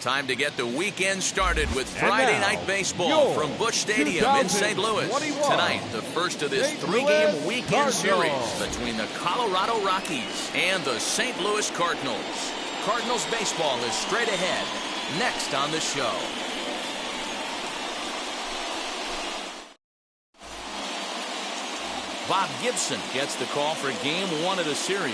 Time to get the weekend started with Friday Night Baseball from Busch Stadium in St. Louis. Tonight, the first of this three-game weekend series between the Colorado Rockies and the St. Louis Cardinals. Cardinals baseball is straight ahead, next on the show. Bob Gibson gets the call for Game 1 of the series.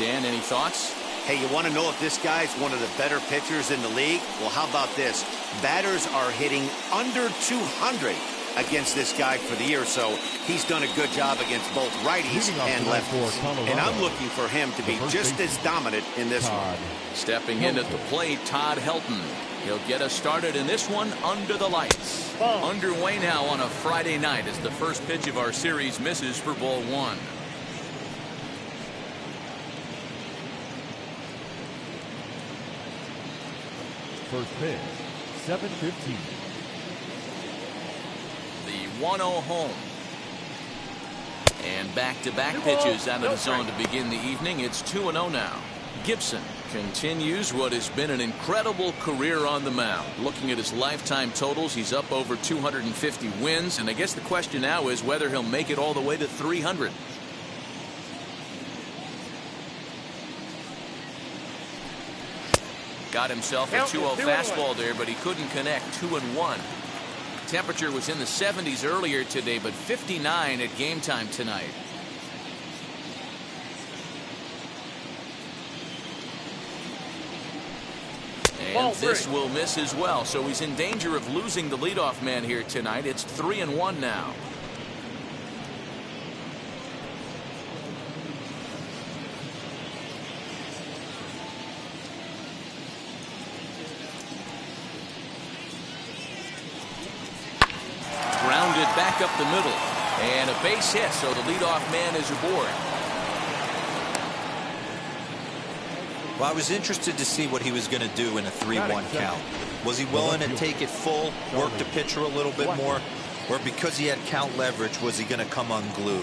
Dan, any thoughts? Hey, you want to know if this guy's one of the better pitchers in the league? Well, how about this? Batters are hitting under 200 against this guy for the year, so he's done a good job against both righties and lefties. And I'm looking for him to be just as dominant in this one. Stepping in at the plate, Todd Hilton. He'll get us started in this one under the lights. Underway now on a Friday night as the first pitch of our series misses for ball one. First pitch, 7:15. The 1-0 home. And back-to-back pitches out of the zone to begin the evening. It's 2-0 now. Gibson continues what has been an incredible career on the mound. Looking at his lifetime totals, he's up over 250 wins. And I guess the question now is whether he'll make it all the way to 300. Got himself a 2-0 fastball there, but he couldn't connect. 2-1. Temperature was in the 70s earlier today, but 59 at game time tonight. And this will miss as well, so he's in danger of losing the leadoff man here tonight. It's 3-1 now. Grounded back up the middle, and a base hit, so the leadoff man is aboard. Well, I was interested to see what he was going to do in a 3-1 count. Was he willing to take it full, work the pitcher a little bit more, or because he had count leverage, was he going to come unglued?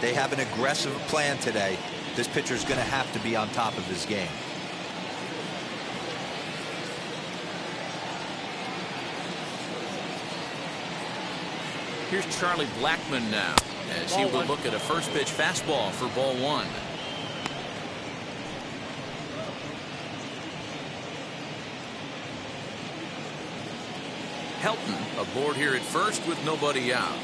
They have an aggressive plan today. This pitcher's going to have to be on top of his game. Here's Charlie Blackmon now, as he will look at a first pitch fastball for ball one. Hilton aboard here at first with nobody out.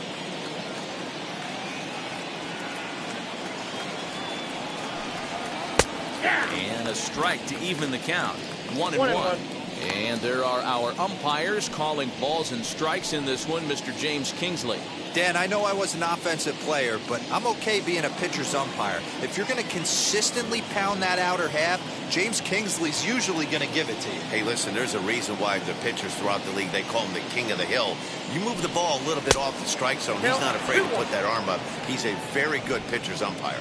And a strike to even the count. 1-1. And there are our umpires calling balls and strikes in this one. Mr. James Kingsley. Dan, I know I was an offensive player, but I'm okay being a pitcher's umpire. If you're going to consistently pound that outer half, James Kingsley's usually going to give it to you. Hey, listen, there's a reason why the pitchers throughout the league, they call him the king of the hill. You move the ball a little bit off the strike zone, he's not afraid to put that arm up. He's a very good pitcher's umpire.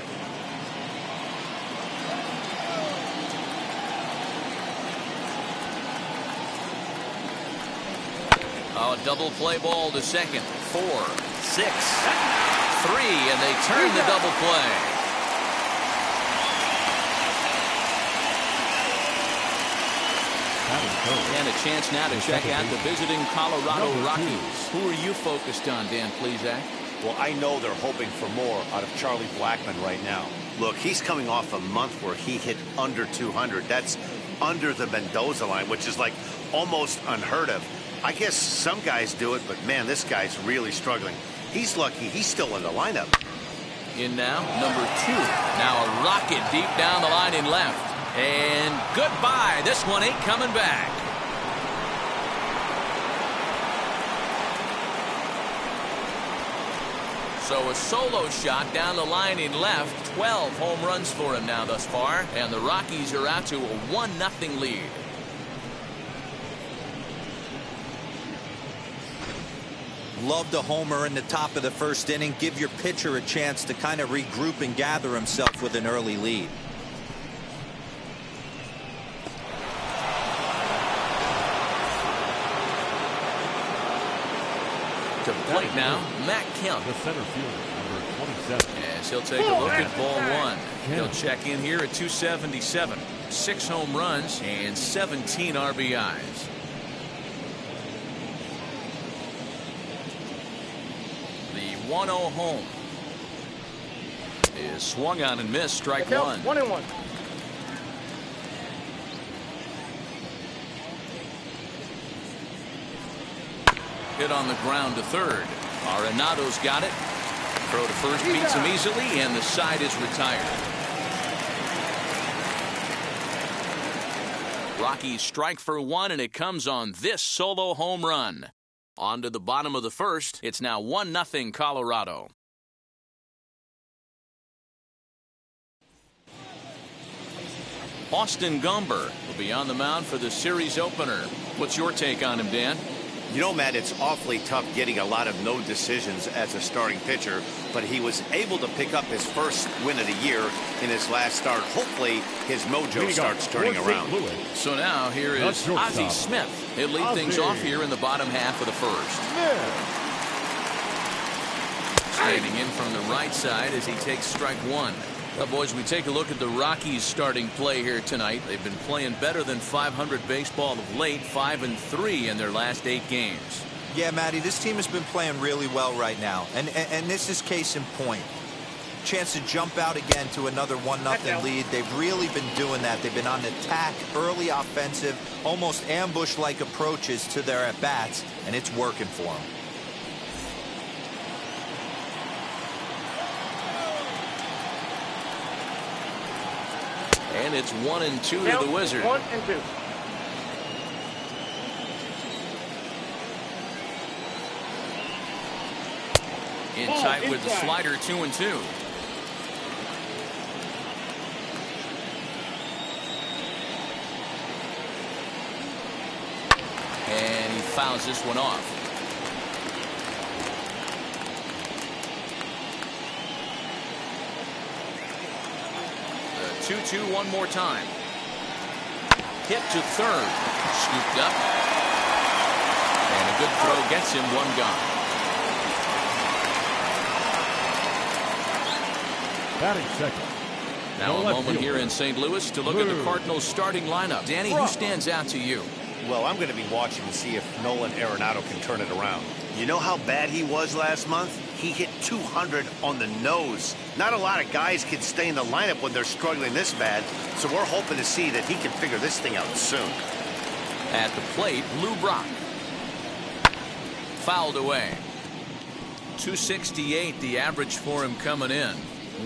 A double play ball to second. 4, 6, 3, and they turn the double play. And a chance now to check out the visiting Colorado Rockies. Who are you focused on, Dan Plesac? Well, I know they're hoping for more out of Charlie Blackmon right now. Look, he's coming off a month where he hit under 200. That's under the Mendoza line, which is like almost unheard of. I guess some guys do it, but man, this guy's really struggling. He's lucky he's still in the lineup. In now, number 2. Now a rocket deep down the line in left. And goodbye. This one ain't coming back. So a solo shot down the line in left. 12 home runs for him now thus far. And the Rockies are out to a 1-0 lead. Love the homer in the top of the first inning. Give your pitcher a chance to kind of regroup and gather himself with an early lead. To the plate now, Matt Kemp. The center fielder, number 27. As he'll take a look at ball one. He'll check in here at 277. 6 home runs and 17 RBIs. 1-0 home. Is swung on and missed. Strike one. 1-1. Hit on the ground to third. Arenado's got it. Throw to first beats him easily, and the side is retired. Rockies strike for one, and it comes on this solo home run. On to the bottom of the first. It's now 1-0 Colorado. Austin Gomber will be on the mound for the series opener. What's your take on him, Dan? You know, Matt, it's awfully tough getting a lot of no decisions as a starting pitcher, but he was able to pick up his first win of the year in his last start. Hopefully, his mojo starts turning around. So now here is Ozzie Smith. He'll lead things off here in the bottom half of the first. Standing in from the right side as he takes strike one. Well, boys, we take a look at the Rockies starting play here tonight. They've been playing better than .500 baseball of late, 5-3 in their last 8 games. Yeah, Matty, this team has been playing really well right now, and this is case in point. Chance to jump out again to another 1-0 lead. They've really been doing that. They've been on attack, early offensive, almost ambush-like approaches to their at-bats, and it's working for them. And it's 1-2 to the Wizard. 1-2. In tight with the slider, 2-2. And he fouls this one off. 2-2 one more time. Hit to third. Scooped up. And a good throw gets him one gone. Batting second. Now a moment here in St. Louis to look at the Cardinals starting lineup. Danny, who stands out to you? Well, I'm going to be watching to see if Nolan Arenado can turn it around. You know how bad he was last month? He hit 200 on the nose. Not a lot of guys can stay in the lineup when they're struggling this bad, so we're hoping to see that he can figure this thing out soon. At the plate, Lou Brock. Fouled away. 268 the average for him coming in.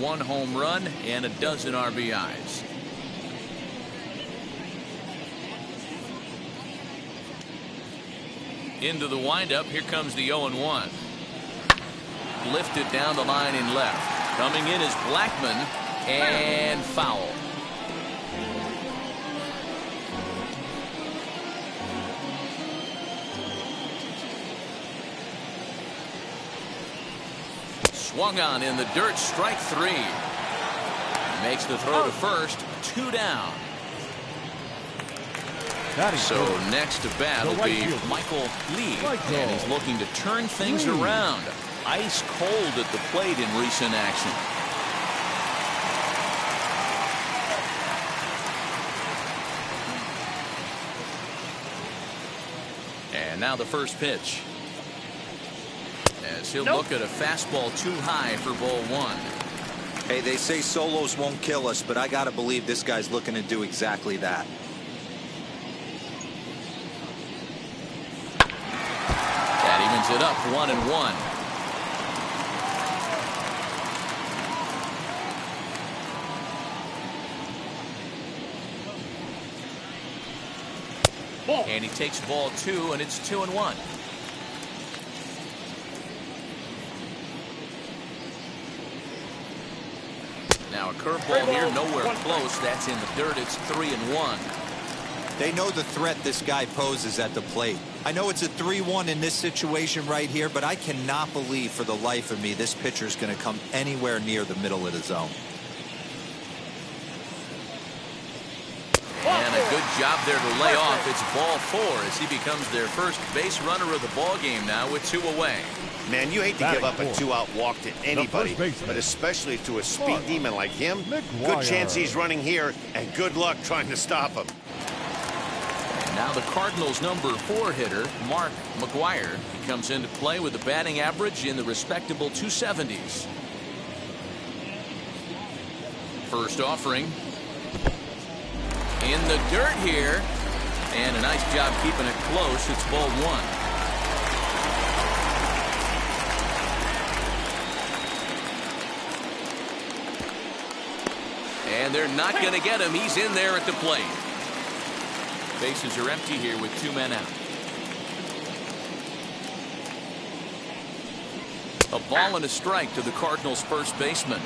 1 home run and a dozen RBIs. Into the windup. Here comes the 0-1. Lifted down the line in left. Coming in is Blackman, and foul. Swung on in the dirt, strike 3. Makes the throw to first, 2 down. So next to bat will be Michael Lee, and he's looking to turn things around. Ice cold at the plate in recent action. And now the first pitch. As he'll look at a fastball too high for ball 1. Hey, they say solos won't kill us, but I got to believe this guy's looking to do exactly that. That evens it up 1-1. And he takes ball 2, and it's 2-1. Now a curveball here, nowhere close. That's in the dirt. It's 3-1. They know the threat this guy poses at the plate. I know it's a 3-1 in this situation right here, but I cannot believe for the life of me this pitcher is going to come anywhere near the middle of the zone. And a good job there to lay off. It's ball 4 as he becomes their first base runner of the ball game now with 2 away. Man, you hate to give up a 2-out walk to anybody, but especially to a speed demon like him. Good chance he's running here, and good luck trying to stop him. Now the Cardinals' number 4 hitter, Mcguire, comes into play with a batting average in the respectable 270s. First offering. In the dirt here. And a nice job keeping it close. It's ball 1. And they're not going to get him. He's in there at the plate. Bases are empty here with 2 men out. A ball and a strike to the Cardinals' first baseman.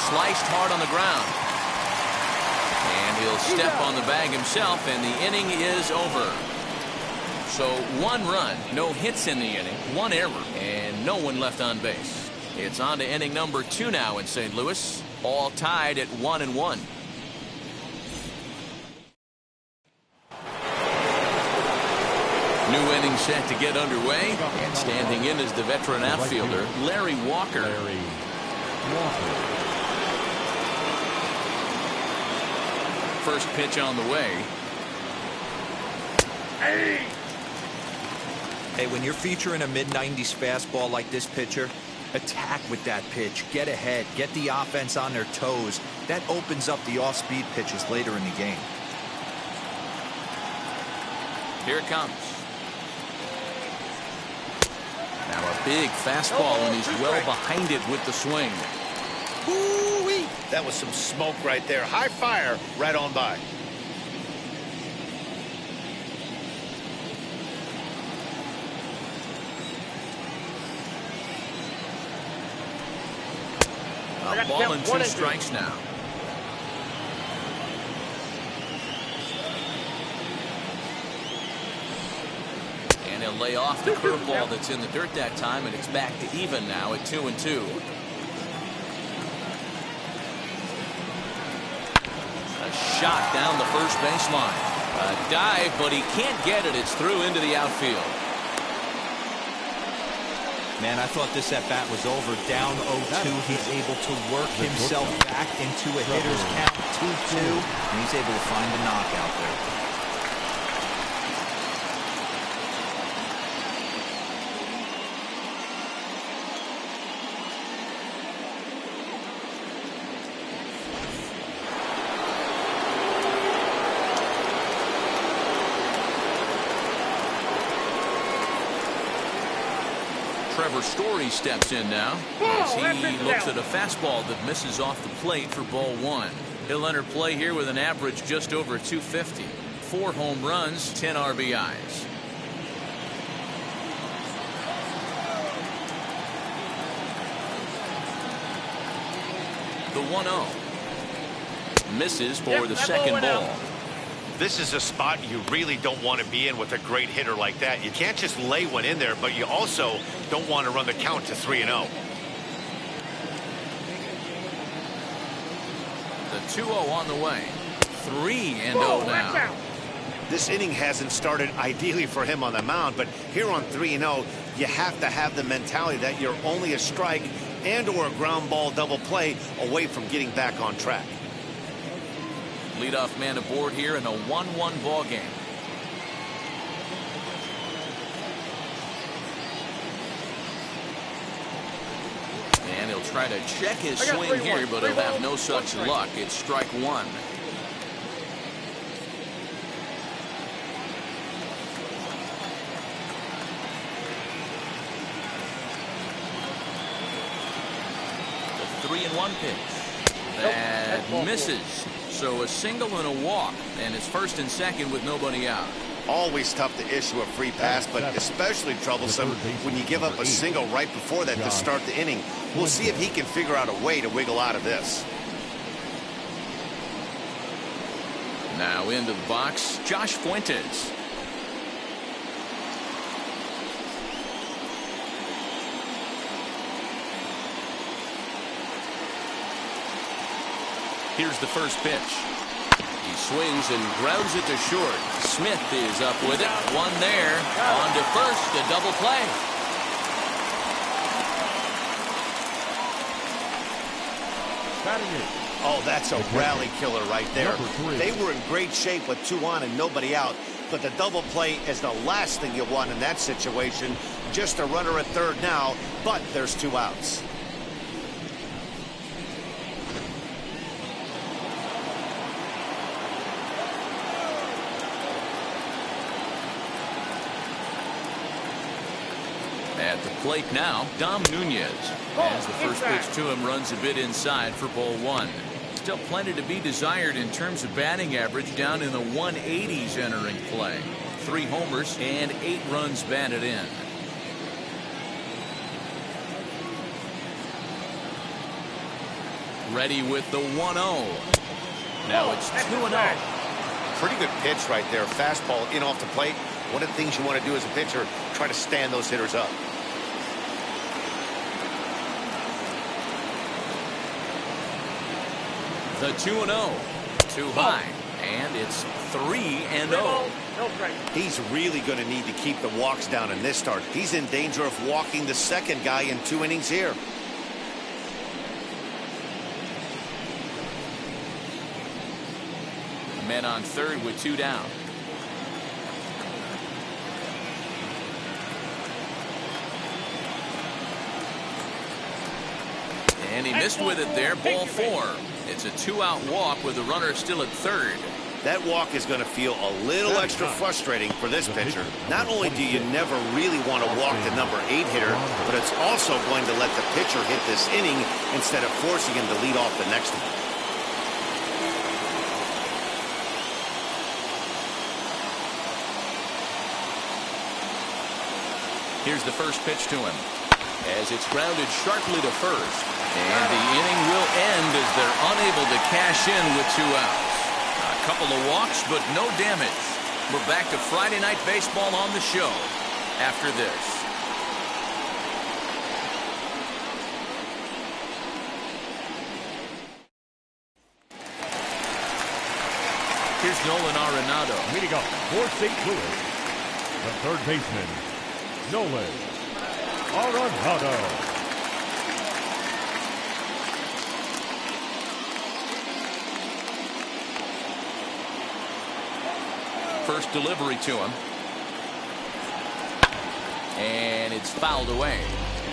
Sliced hard on the ground. And he'll step on the bag himself, and the inning is over. So 1 run, no hits in the inning, 1 error, and no one left on base. It's on to inning number 2 now in St. Louis, all tied at 1-1. New inning set to get underway, and standing in is the veteran outfielder, Larry Walker. First pitch on the way. Hey, when you're featuring a mid-90s fastball like this pitcher, attack with that pitch. Get ahead. Get the offense on their toes. That opens up the off-speed pitches later in the game. Here it comes. Now a big fastball, and he's well behind it with the swing. Ooh-wee. That was some smoke right there. High fire right on by. A ball and 2 strikes now. And he'll lay off the curveball that's in the dirt that time, and it's back to even now at 2-2. A shot down the first baseline. A dive, but he can't get it. It's through into the outfield. Man, I thought this at-bat was over. Down 0-2, he's able to work himself back into a hitter's count, 2-2, and he's able to find the knockout there. Trevor Story steps in now as he looks at a fastball that misses off the plate for ball 1. He'll enter play here with an average just over 250. 4 home runs, 10 RBIs. The 1-0. Misses for the second ball. This is a spot you really don't want to be in with a great hitter like that. You can't just lay one in there, but you also don't want to run the count to 3-0. The 2-0 on the way. 3-0 now. This inning hasn't started ideally for him on the mound, but here on 3-0, you have to have the mentality that you're only a strike and or a ground ball double play away from getting back on track. Leadoff man aboard here in a 1-1 ball game. And he'll try to check his swing here, but he'll have no such luck. It's strike 1. The 3-1 pitch. That misses. So a single and a walk, and it's first and second with nobody out. Always tough to issue a free pass, but especially troublesome when you give up a single right before that to start the inning. We'll see if he can figure out a way to wiggle out of this. Now into the box, Josh Fuentes. Here's the first pitch. He swings and grounds it to short. Smith is up with it. One there. On to first. A double play. Oh, that's a rally killer right there. They were in great shape with 2 on and nobody out. But the double play is the last thing you want in that situation. Just a runner at third now, but there's 2 outs. At the plate now, Dom Nunez. As the first pitch to him runs a bit inside for ball 1. Still plenty to be desired in terms of batting average, down in the 180s entering play. 3 homers and 8 runs batted in. Ready with the 1-0. Now it's 2-0. Pretty good pitch right there. Fastball in off the plate. One of the things you want to do as a pitcher, try to stand those hitters up. The 2-0. Too high. And it's 3-0. He's really going to need to keep the walks down in this start. He's in danger of walking the second guy in 2 innings here. Men on third with 2 down. And he missed with it there. Ball 4. It's a 2-out walk with the runner still at third. That walk is going to feel a little extra frustrating for this pitcher. Not only do you never really want to walk the number 8 hitter, but it's also going to let the pitcher hit this inning instead of forcing him to lead off the next one. Here's the first pitch to him. As it's grounded sharply to first. And the inning will end as they're unable to cash in with 2 outs. A couple of walks, but no damage. We're back to Friday Night Baseball on the show after this. Here's Nolan Arenado. Leading up for St. Louis, the third baseman, Nolan Arenado. First delivery to him. And it's fouled away.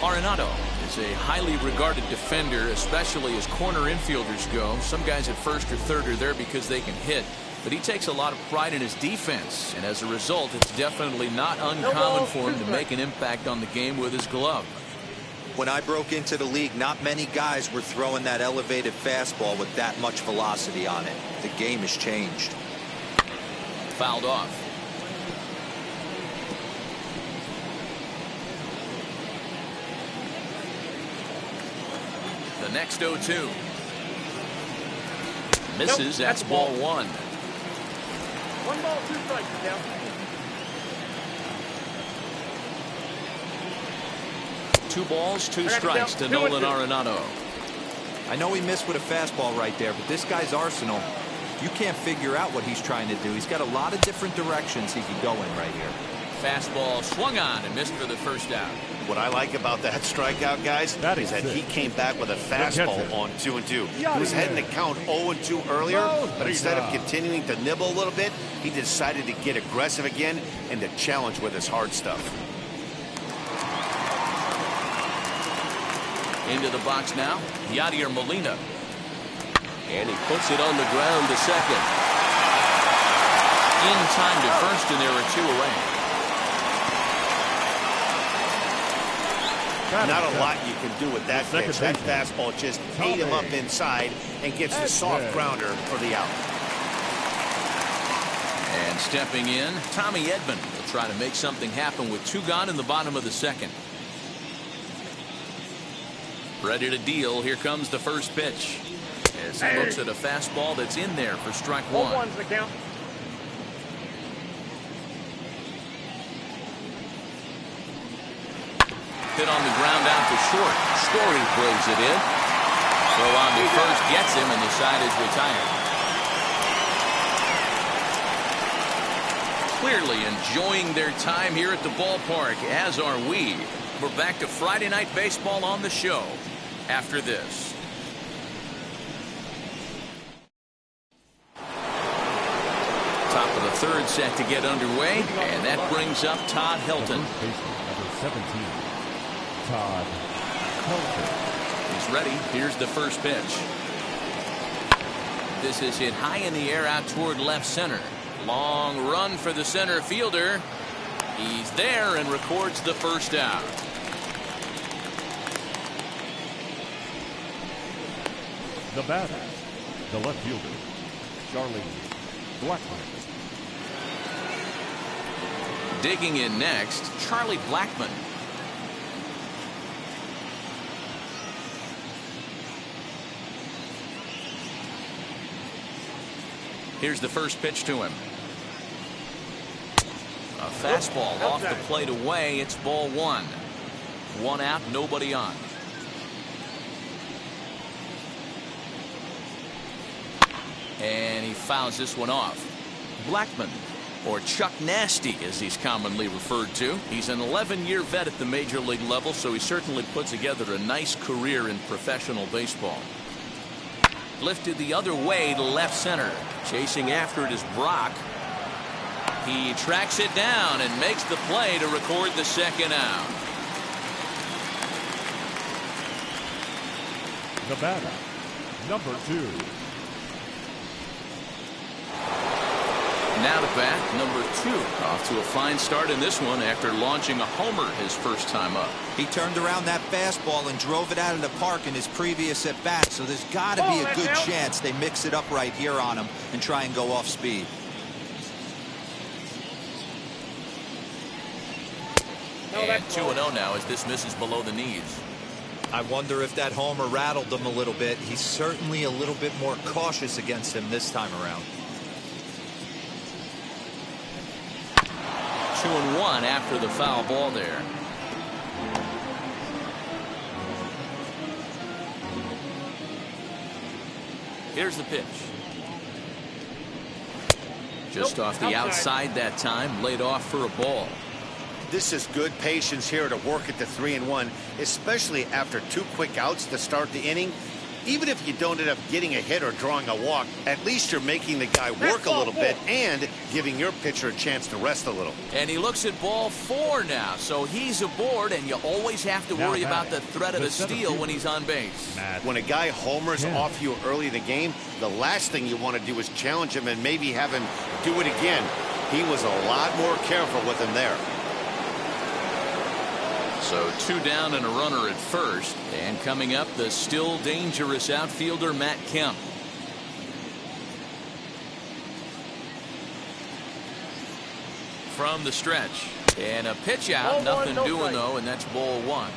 Arenado is a highly regarded defender, especially as corner infielders go. Some guys at first or third are there because they can hit. But he takes a lot of pride in his defense. And as a result, it's definitely not uncommon for him to make an impact on the game with his glove. When I broke into the league, not many guys were throwing that elevated fastball with that much velocity on it. The game has changed. Fouled off. The next 0-2. Misses. That's ball 1. 1 ball, 2 strikes down. 2 balls, 2 strikes to Nolan Arenado. I know he missed with a fastball right there, but this guy's arsenal, you can't figure out what he's trying to do. He's got a lot of different directions he could go in right here. Fastball swung on and missed for the first out. What I like about that strikeout, guys, is that he came back with a fastball on 2-2. He was heading to count 0-2 earlier, but instead of continuing to nibble a little bit, he decided to get aggressive again and to challenge with his hard stuff. Into the box now, Yadier Molina. And he puts it on the ground to second. In time to first, and there are 2 away. Not a lot you can do with that pitch. That fastball just ate him up inside and gets the soft grounder for the out. And stepping in, Tommy Edmond will try to make something happen with 2 gone in the bottom of the second. Ready to deal. Here comes the first pitch. As he looks at a fastball that's in there for strike 1. 1's the count. Hit on the ground out to short. Story plays it in. Throw on to first gets him, and the side is retired. clearly enjoying their time here at the ballpark, as are we. We're back to Friday Night Baseball on the show after this. Top of the third set to get underway, and that brings up Todd Hilton. Number 17, Todd Hilton. He's ready. Here's the first pitch. This is hit high in the air out toward left center. Long run for the center fielder. He's there and records the first out. The batter, the left fielder, Charlie Blackmon. Digging in next, Charlie Blackmon. Here's the first pitch to him. A fastball off the plate away. It's ball one. One out, nobody on. And he fouls this one off. Blackmon, or Chuck Nasty as he's commonly referred to. He's an 11-year vet at the major league level, so he certainly put together a nice career in professional baseball. Lifted the other way to left center. Chasing after it is Brock. He tracks it down and makes the play to record the second out. The batter, number 2. Now to bat, number 2. Off to a fine start in this one after launching a homer his first time up. He turned around that fastball and drove it out of the park in his previous at bat, so there's got to be a good chance they mix it up right here on him and try and go off speed. And 2-0 now as this misses below the knees. I wonder if that homer rattled him a little bit. He's certainly a little bit more cautious against him this time around. 2-1 after the foul ball there. Here's the pitch. Just off the outside that time, laid off for a ball. This is good patience here to work at the 3-1, especially after 2 quick outs to start the inning. Even if you don't end up getting a hit or drawing a walk, at least you're making the guy work a little bit and giving your pitcher a chance to rest a little. And he looks at ball 4 now, so he's aboard, and you always have to worry about the threat of a steal when he's on base. When a guy homers off you early in the game, the last thing you want to do is challenge him and maybe have him do it again. He was a lot more careful with him there. So 2 down and a runner at first, and coming up, the still dangerous outfielder Matt Kemp. From the stretch, and a pitch out, nothing doing though, and that's ball 1.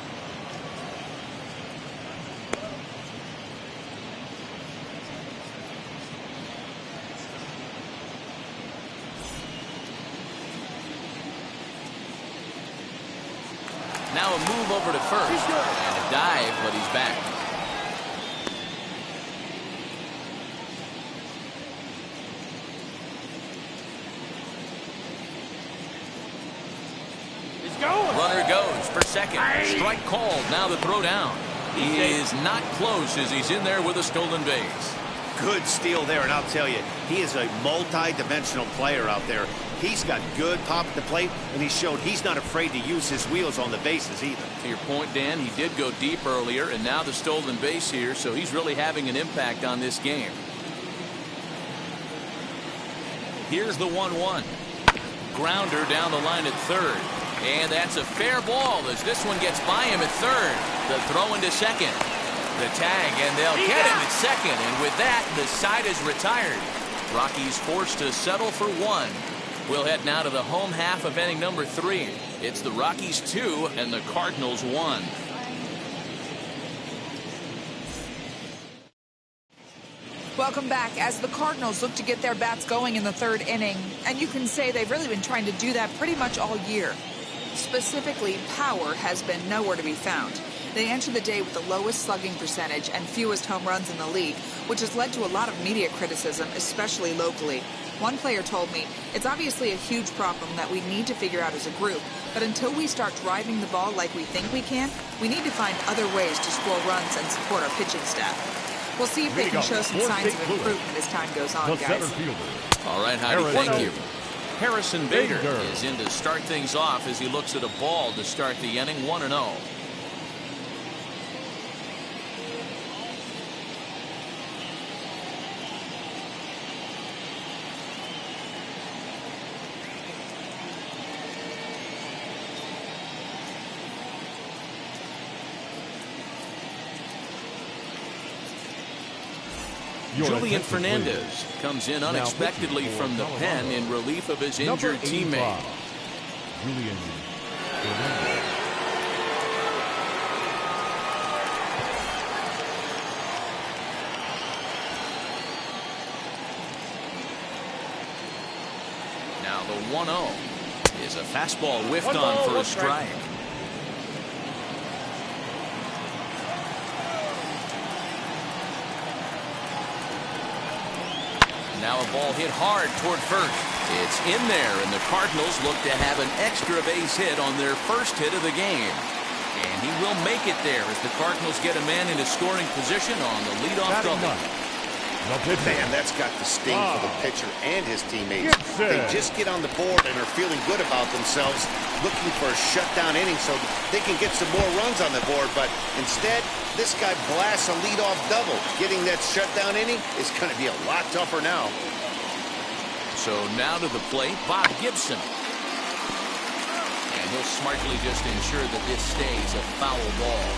Now a move over to first, and a dive, but he's back. He's going. Runner goes for second. Strike called. Now the throw down. He is not close as he's in there with a stolen base. Good steal there, and I'll tell you, he is a multi-dimensional player out there. He's got good pop at the plate, and he showed he's not afraid to use his wheels on the bases either. To your point, Dan, he did go deep earlier, and now the stolen base here, so he's really having an impact on this game. Here's the 1-1. Grounder down the line at third. And that's a fair ball as this one gets by him at third. The throw into second. The tag, and they'll get him at second. And with that, the side is retired. Rockies forced to settle for 1. We'll head now to the home half of inning number 3. It's the Rockies 2 and the Cardinals 1. Welcome back as the Cardinals look to get their bats going in the 3rd inning. And you can say they've really been trying to do that pretty much all year. Specifically, power has been nowhere to be found. They enter the day with the lowest slugging percentage and fewest home runs in the league, which has led to a lot of media criticism, especially locally. One player told me, "It's obviously a huge problem that we need to figure out as a group, but until we start driving the ball like we think we can, we need to find other ways to score runs and support our pitching staff." We'll see if they can show some signs of improvement as time goes on, guys. All right, Heidi, thank you. Harrison Bader is in to start things off as he looks at a ball to start the inning, 1-0. Julian Fernandez comes in unexpectedly from the pen in relief of his injured teammate. Julian Fernandez. Now the 1-0 is a fastball whiffed on for a strike. Now a ball hit hard toward first. It's in there, and the Cardinals look to have an extra base hit on their first hit of the game. And he will make it there as the Cardinals get a man into scoring position on the leadoff double. Man, that's got the sting for the pitcher and his teammates. They just get on the board and are feeling good about themselves, looking for a shutdown inning so they can get some more runs on the board. But instead, this guy blasts a leadoff double. Getting that shutdown inning is going to be a lot tougher now. So now to the plate, Bob Gibson. And he'll smartly just ensure that this stays a foul ball.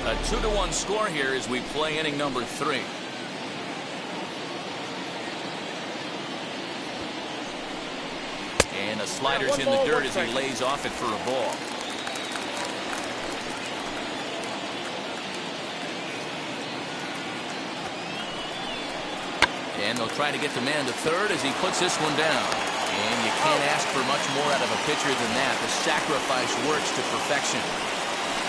A 2-1 score here as we play inning number 3. And a slider's in the dirt as he lays off it for a ball. And they'll try to get the man to third as he puts this one down. And you can't ask for much more out of a pitcher than that. The sacrifice works to perfection.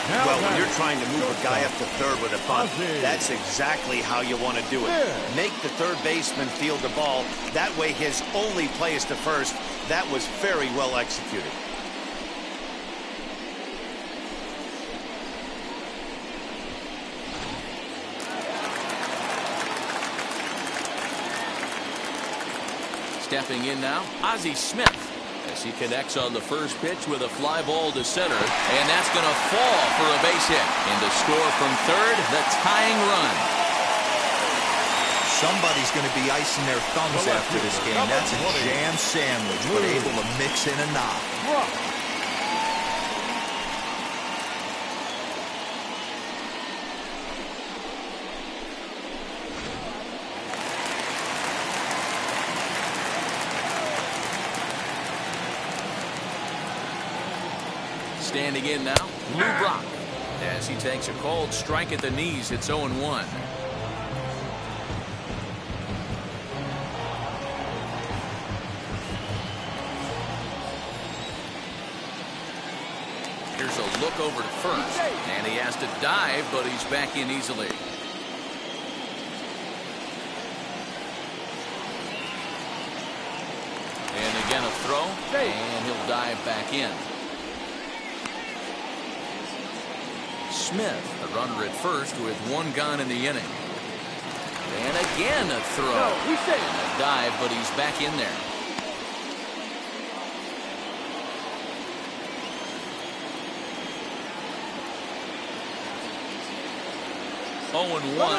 Well, when you're trying to move a guy up to third with a bunt, that's exactly how you want to do it. Make the third baseman field the ball. That way his only play is to first. That was very well executed. Stepping in now, Ozzie Smith, as he connects on the first pitch with a fly ball to center, and that's going to fall for a base hit. And to score from third, the tying run. Somebody's going to be icing their thumbs after this game. That's a jam sandwich, but able to mix in a knock. Standing in now, Lou Brock, as he takes a cold strike at the knees. It's 0-1. Here's a look over to first, and he has to dive, but he's back in easily. And again a throw, and he'll dive back in. Smith, a runner at first with one gone in the inning. And again a throw. And a dive, but he's back in there.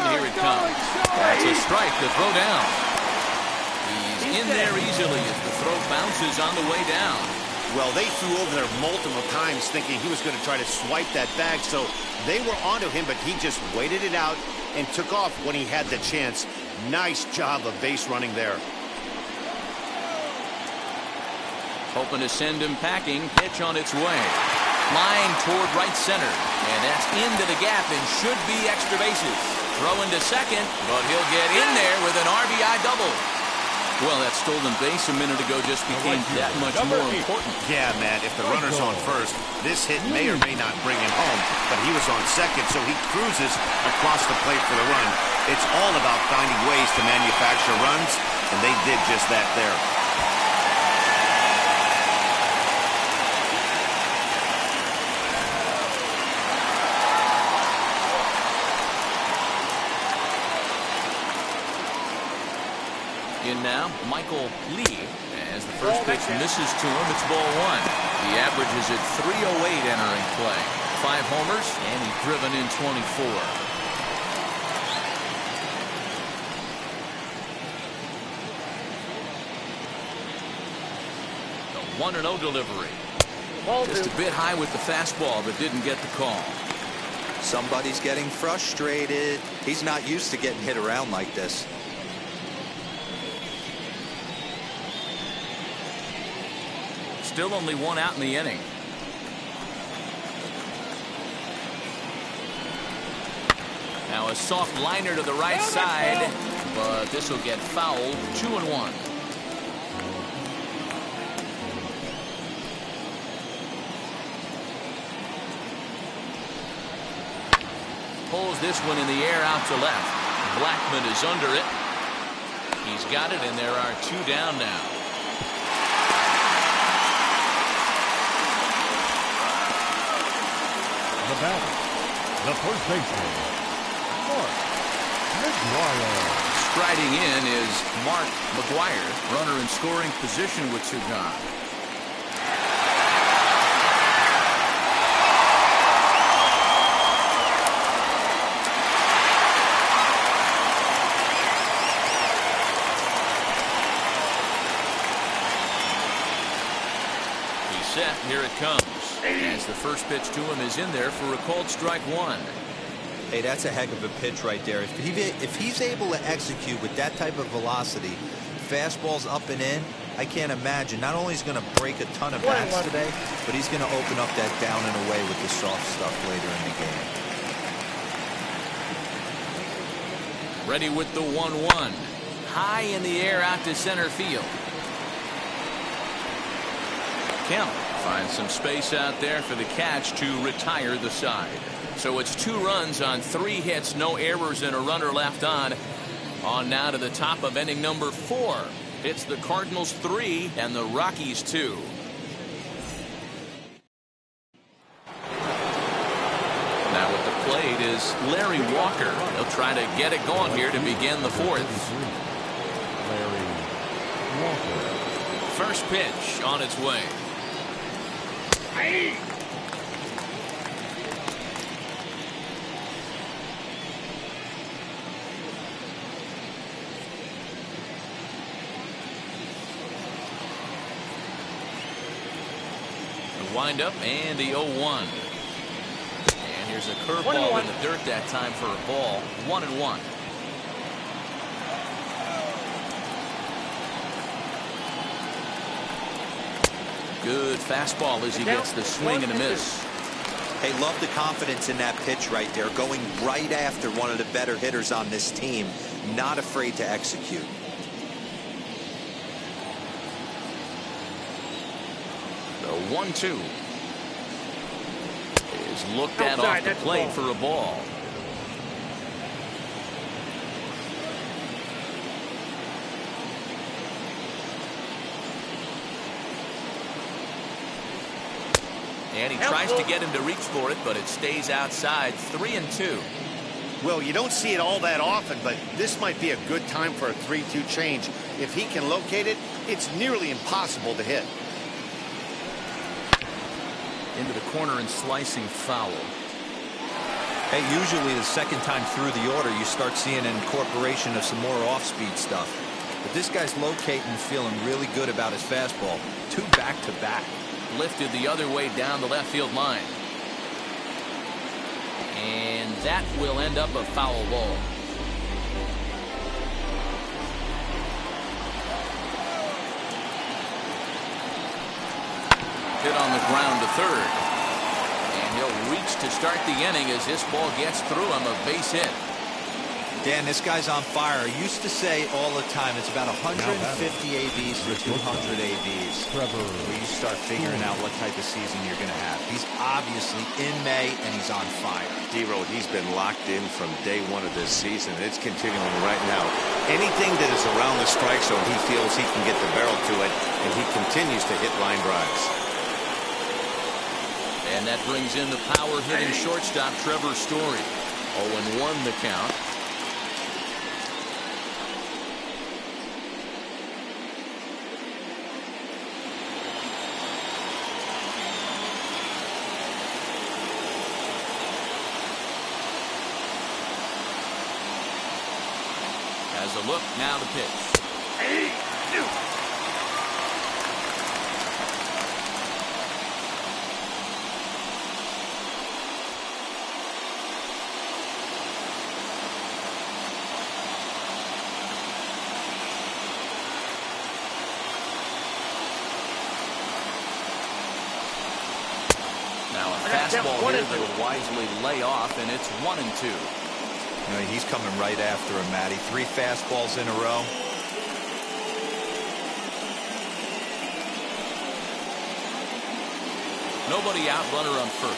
Here it comes. That's a strike to throw down. He's in there easily as the throw bounces on the way down. Well, they threw over there multiple times thinking he was going to try to swipe that bag, so they were onto him, but he just waited it out and took off when he had the chance. Nice job of base running there. Hoping to send him packing. Pitch on its way. Flying toward right center. And that's into the gap and should be extra bases. Throw into second, but he'll get in there with an RBI double. Well, that stolen base a minute ago just became that much more important. Yeah, man, if the runner's on first, this hit may or may not bring him home, but he was on second, so he cruises across the plate for the run. It's all about finding ways to manufacture runs, and they did just that there. In now, Michael Lee, as the first pitch misses to him, it's ball one. The average is at 308 entering play. 5 homers, and he's driven in 24. The 1-0 delivery. Just a bit high with the fastball, but didn't get the call. Somebody's getting frustrated. He's not used to getting hit around like this. Still only 1 out in the inning. Now a soft liner to the right side, but this will get fouled. 2-1. Pulls this one in the air out to left. Blackman is under it. He's got it, and there are 2 down now. The batter, the first baseman, Mark Mcguire. Striding in is Mark Mcguire, runner in scoring position with 2 gone. He's set. Here it comes. As the first pitch to him is in there for a called strike 1. Hey, that's a heck of a pitch right there. If he's able to execute with that type of velocity, fastballs up and in, I can't imagine. Not only is he going to break a ton of bats today, but he's going to open up that down and away with the soft stuff later in the game. Ready with the 1-1. High in the air out to center field. Kemp finds some space out there for the catch to retire the side. So it's 2 runs on 3 hits, no errors, and a runner left on. On now to the top of inning number 4. It's the Cardinals 3 and the Rockies 2. Now at the plate is Larry Walker. He'll try to get it going here to begin the 4th. Larry Walker. First pitch on its way. The windup and the 0-1. And here's a curveball in the dirt that time for a ball. 1-1. Good fastball as he gets the swing and a miss. Hey, love the confidence in that pitch right there. Going right after one of the better hitters on this team. Not afraid to execute. The 1-2 is looked at off the plate for a ball. And he tries to get him to reach for it, but it stays outside. 3-2. Well, you don't see it all that often, but this might be a good time for a 3-2 change. If he can locate it, it's nearly impossible to hit. Into the corner and slicing foul. Hey, usually the second time through the order, you start seeing an incorporation of some more off-speed stuff. But this guy's locating and feeling really good about his fastball. 2 back-to-back. Lifted the other way down the left field line. And that will end up a foul ball. Hit on the ground to third. And he'll reach to start the inning as this ball gets through him. A base hit. Dan, this guy's on fire. I used to say all the time it's about 150 ABs to 200 ABs. Where you start figuring out what type of season you're going to have. He's obviously in May, and he's on fire. D-Road, he's been locked in from day one of this season. It's continuing right now. Anything that is around the strike zone, he feels he can get the barrel to it, and he continues to hit line drives. And that brings in the power-hitting shortstop, Trevor Story. 0-1 the count. As a look, now the pitch. Now a fastball here that'll wisely lay off, and it's 1-2. You know, he's coming right after him, Matty. 3 fastballs in a row. Nobody out, runner on first.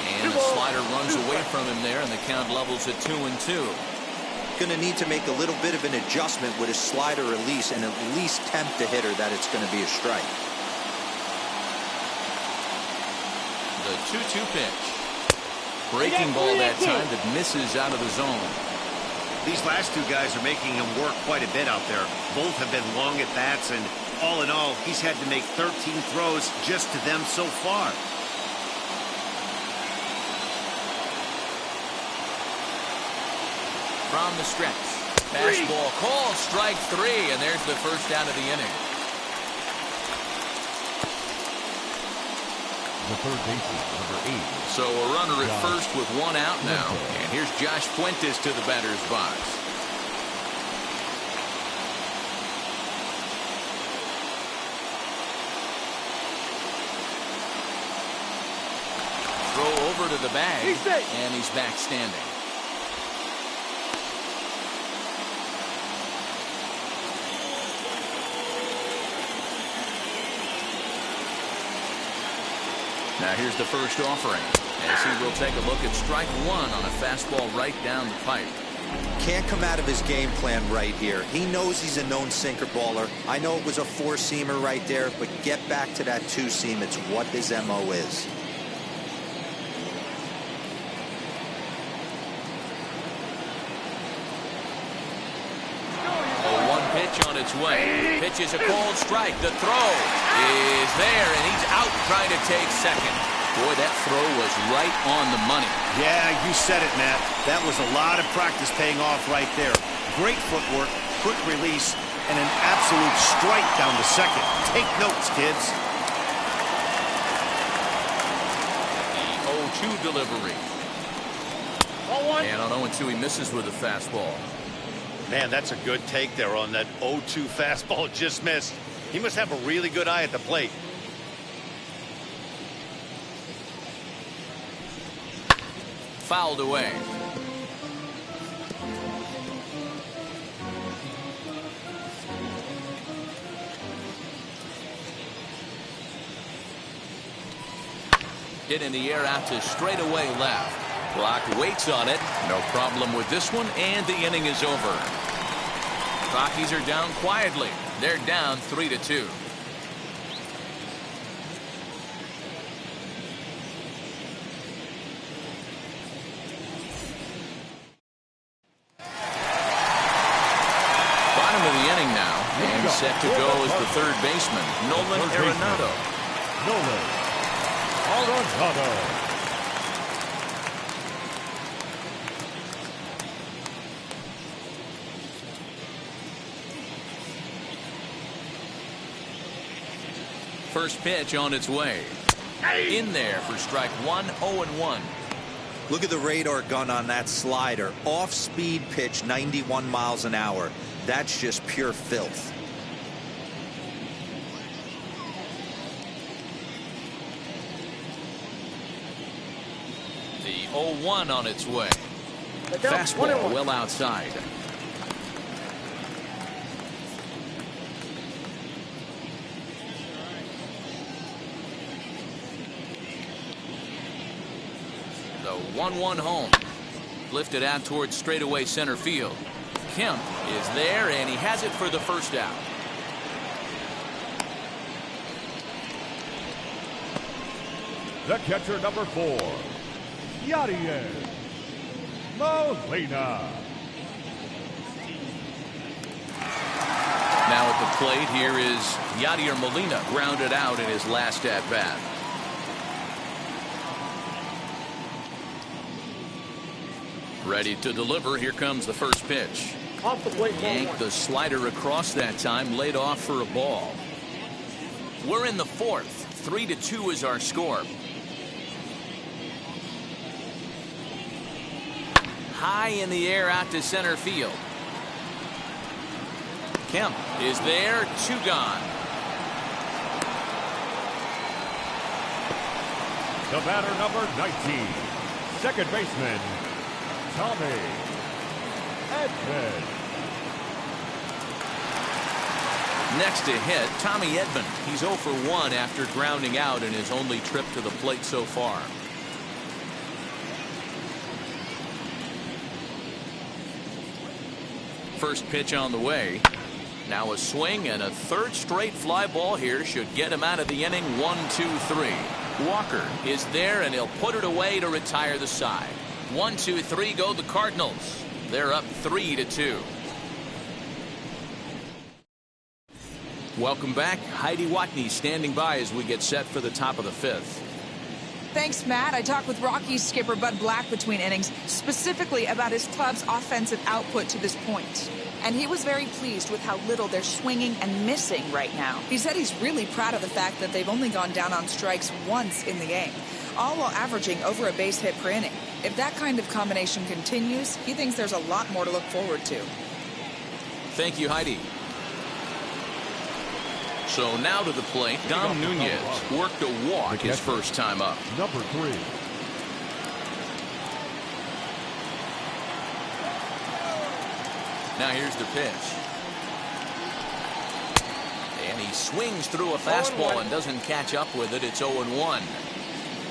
And the slider runs away from him there, and the count levels at 2-2. Going to need to make a little bit of an adjustment with his slider release and at least tempt the hitter that it's going to be a strike. The 2-2 pitch. Breaking ball that time that misses out of the zone. These last two guys are making him work quite a bit out there. Both have been long at bats, and all in all, he's had to make 13 throws just to them so far. From the stretch. Fastball called, strike 3, and there's the first out of the inning. The third baseman, number 8. So a runner at first with 1 out now. And here's Josh Fuentes to the batter's box. Throw over to the bag, and he's back standing. Now here's the first offering, as he will take a look at strike 1 on a fastball right down the pipe. Can't come out of his game plan right here. He knows he's a known sinker baller. I know it was a 4-seamer right there, but get back to that 2-seam. It's what his MO is. Pitch on its way. Pitch is a cold strike. The throw is there, and he's out trying to take second. Boy, that throw was right on the money. Yeah, you said it, Matt. That was a lot of practice paying off right there. Great footwork, quick release, and an absolute strike down to second. Take notes, kids. The 0-2 delivery. And on 0-2, he misses with a fastball. Man, that's a good take there on that 0-2 fastball just missed. He must have a really good eye at the plate. Fouled away. Hit in the air out to straightaway left. Block waits on it. No problem with this one, and the inning is over. Rockies are down quietly. They're down 3-2. Bottom of the inning now, and set to go is the third baseman, Nolan Arenado. Nolan Arenado. First pitch on its way. In there for strike 1, 0-1. Look at the radar gun on that slider. Off-speed pitch, 91 miles an hour. That's just pure filth. 0-1 on its way. Fastball well outside. The 1-1 home. Lifted out towards straightaway center field. Kemp is there, and he has it for the first out. The catcher, number 4, Yadier Molina. Now at the plate, here is Yadier Molina, grounded out in his last at bat. Ready to deliver. Here comes the first pitch. Off the plate. Yanked the slider across that time, laid off for a ball. We're in the fourth. 3-2 is our score. High in the air out to center field. Kemp is there. 2 gone. The batter, number 19, second baseman, Tommy Edmond. Next to hit, Tommy Edmond. He's 0 for 1 after grounding out in his only trip to the plate so far. First pitch on the way. Now a swing, and a third straight fly ball here should get him out of the inning. 1-2-3. Walker is there, and he'll put it away to retire the side. 1-2-3 go the Cardinals. They're up 3-2. Welcome back. Heidi Watney standing by as we get set for the top of the 5th. Thanks, Matt. I talked with Rockies skipper Bud Black between innings, specifically about his club's offensive output to this point. And he was very pleased with how little they're swinging and missing right now. He said he's really proud of the fact that they've only gone down on strikes once in the game, all while averaging over a base hit per inning. If that kind of combination continues, he thinks there's a lot more to look forward to. Thank you, Heidi. So now to the plate, Dom Nunez worked a walk his first time up. Number 3. Now here's the pitch. And he swings through a fastball and doesn't catch up with it. It's 0-1.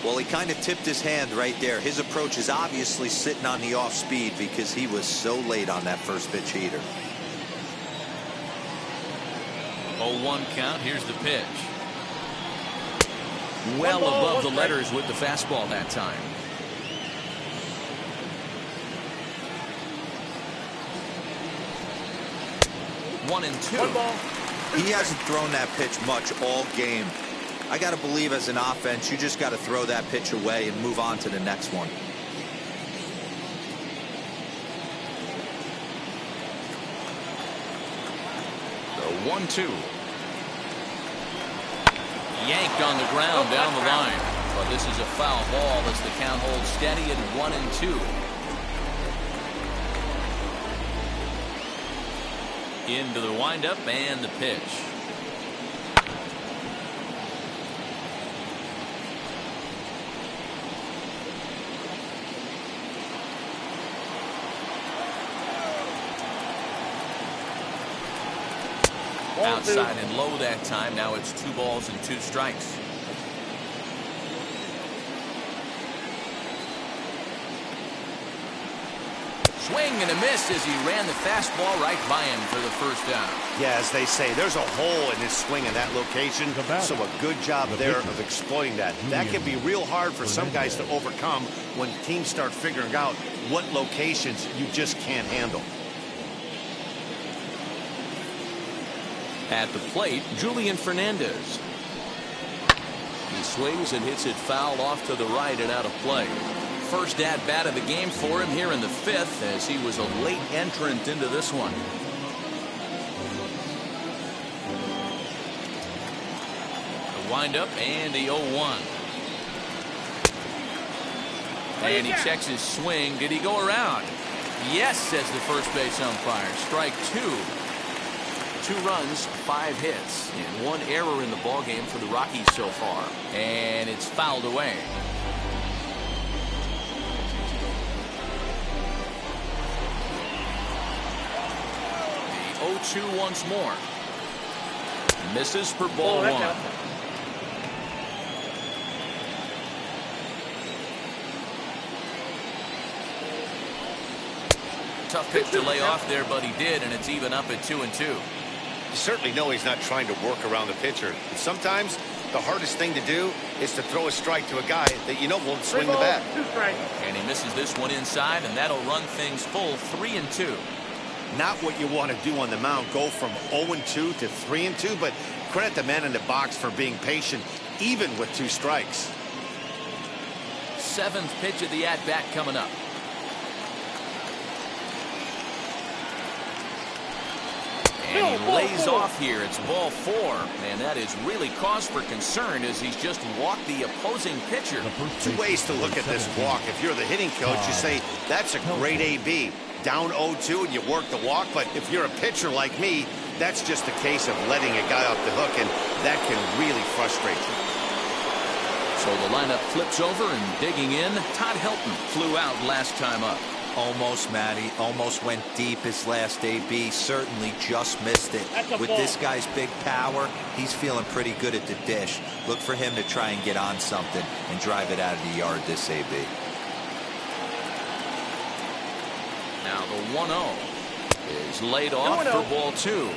Well, he kind of tipped his hand right there. His approach is obviously sitting on the off speed because he was so late on that first pitch heater. 0-1 count. Here's the pitch. Well above the letters with the fastball that time. One and two. He hasn't thrown that pitch much all game. I got to believe as an offense, you just got to throw that pitch away and move on to the next one. The 1-2. Yanked on the ground down the line. But this is a foul ball as the count holds steady at 1-2. Into the windup and the pitch. Outside and low that time. Now it's 2 balls and 2 strikes. Swing and a miss as he ran the fastball right by him for the first down. Yeah, as they say, there's a hole in his swing in that location, so a good job there of exploiting that. That can be real hard for some guys to overcome when teams start figuring out what locations you just can't handle. At the plate, Julian Fernandez. He swings and hits it foul off to the right and out of play. First at bat of the game for him here in the 5th, as he was a late entrant into this one. The windup and the 0-1. And he checks his swing. Did he go around? Yes, says the first base umpire. Strike 2. 2 runs, 5 hits, and 1 error in the ballgame for the Rockies so far. And it's fouled away. 0-2 once more. Misses for ball one. Tough pitch to lay off there, but he did, and it's even up at 2-2. You certainly know he's not trying to work around the pitcher. And sometimes the hardest thing to do is to throw a strike to a guy that you know won't swing the bat. And he misses this one inside, and that'll run things full 3-2. Not what you want to do on the mound, go from 0-2 to 3-2, but credit the man in the box for being patient, even with 2 strikes. 7th pitch of the at-bat coming up. And he lays off here. It's ball 4. And that is really cause for concern as he's just walked the opposing pitcher. 2 ways to look at this walk. If you're the hitting coach, you say, that's a great AB. Down 0-2 and you work the walk. But if you're a pitcher like me, that's just a case of letting a guy off the hook, and that can really frustrate you. So the lineup flips over, and digging in, Todd Hilton flew out last time up. Almost, Matty. Almost went deep his last AB. Certainly just missed it. With this guy's big power, he's feeling pretty good at the dish. Look for him to try and get on something and drive it out of the yard this AB. Now the 1-0 is laid off for ball 2.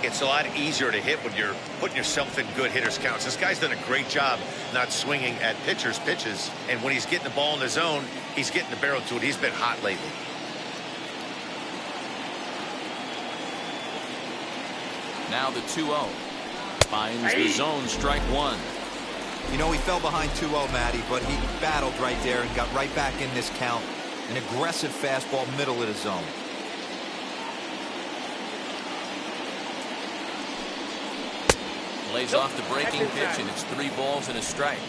It's a lot easier to hit when you're putting yourself in good hitters' counts. This guy's done a great job not swinging at pitchers' pitches. And when he's getting the ball in the zone, he's getting the barrel to it. He's been hot lately. Now the 2-0. Finds the zone, strike 1. You know, he fell behind 2-0, Matty, but he battled right there and got right back in this count. An aggressive fastball, middle of the zone. Lays off the breaking pitch, and it's 3 balls and a strike.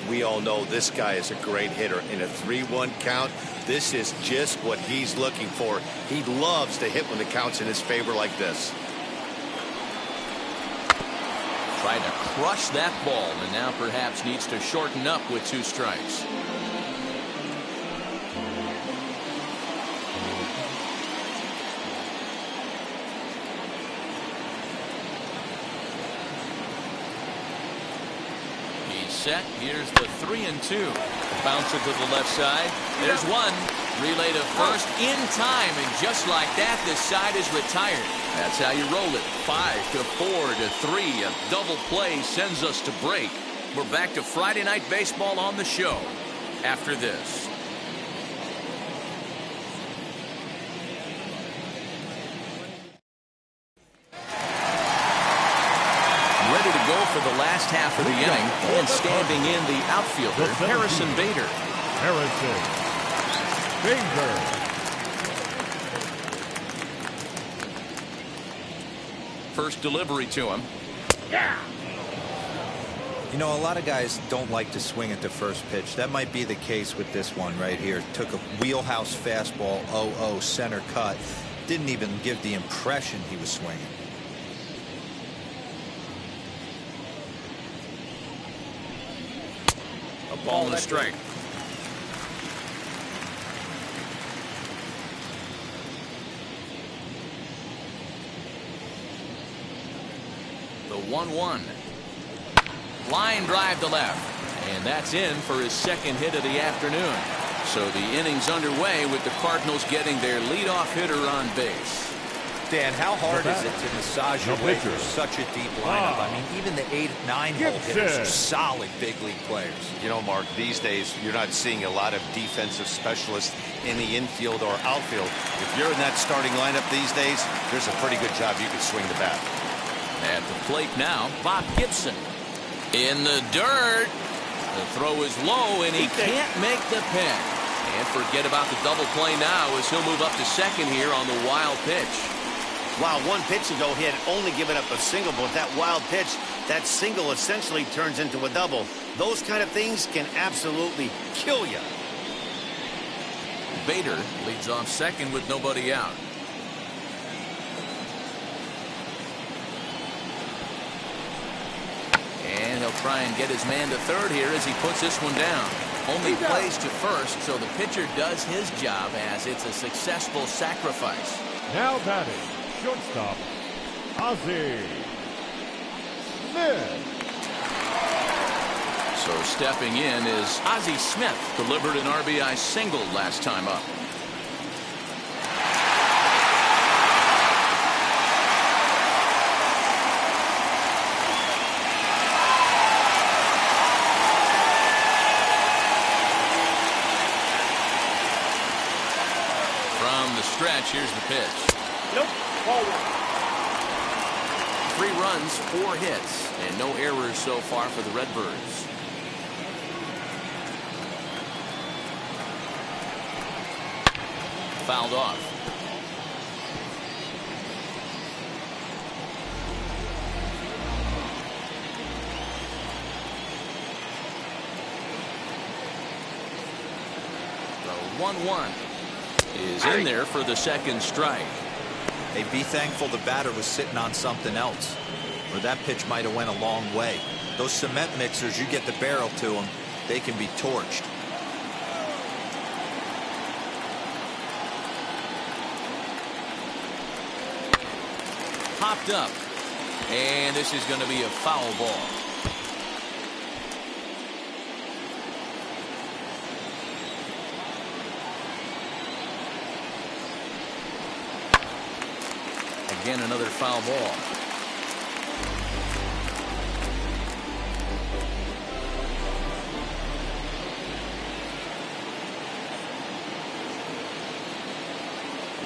We all know this guy is a great hitter. In a 3-1 count, this is just what he's looking for. He loves to hit when the count's in his favor like this. Tried to crush that ball, and now perhaps needs to shorten up with 2 strikes. Set. Here's the 3-2. Bouncer to the left side. There's one. Relay to first in time, and just like that, this side is retired. That's how you roll it. 5-4-3. A double play sends us to break. We're back to Friday Night Baseball on the show after this. Ready to go for the last half of the inning, and standing in the outfielder, Harrison Bader. First delivery to him. You know, a lot of guys don't like to swing at the first pitch. That might be the case with this one right here. Took a wheelhouse fastball, 0-0 center cut. Didn't even give the impression he was swinging. A ball and a strike. The 1-1. Line drive to left. And that's in for his second hit of the afternoon. So the inning's underway with the Cardinals getting their leadoff hitter on base. Dan, how hard is it to massage your way through such a deep lineup? I mean, even the 8, 9-hole hitters are solid big league players. You know, Mark, these days you're not seeing a lot of defensive specialists in the infield or outfield. If you're in that starting lineup these days, there's a pretty good job you can swing the bat. At the plate now, Bob Gibson. In the dirt. The throw is low, and he can't make the pick. And forget about the double play now as he'll move up to second here on the wild pitch. Wow, 1 pitch ago he had only given up a single, but that wild pitch, that single essentially turns into a double. Those kind of things can absolutely kill you. Bader leads off second with nobody out. And he'll try and get his man to third here as he puts this one down. Only plays to first, so the pitcher does his job as it's a successful sacrifice. Now batting, shortstop, Ozzie Smith. So stepping in is Ozzie Smith. Delivered an RBI single last time up. From the stretch, here's the pitch. Nope. Ball one. 3 runs, 4 hits, and no errors so far for the Redbirds. Fouled off. The 1-1 is in there for the second strike. Hey, be thankful the batter was sitting on something else, or that pitch might have went a long way. Those cement mixers, you get the barrel to them, they can be torched. Popped up, and this is going to be a foul ball. Again, another foul ball.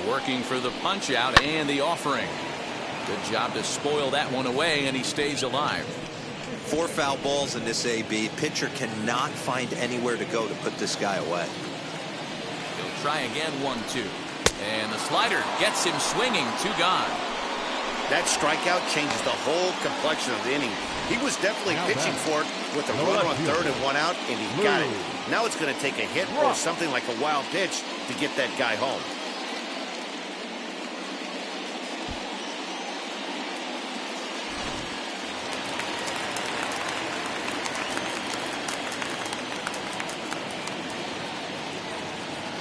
Working for the punch out and the offering. Good job to spoil that one away, and he stays alive. 4 foul balls in this AB. Pitcher cannot find anywhere to go to put this guy away. He'll try again, 1-2. And the slider gets him swinging, 2 gone. That strikeout changes the whole complexion of the inning. He was definitely pitching for it with a runner on third and 1 out, and he got it. Now it's going to take a hit or something like a wild pitch to get that guy home.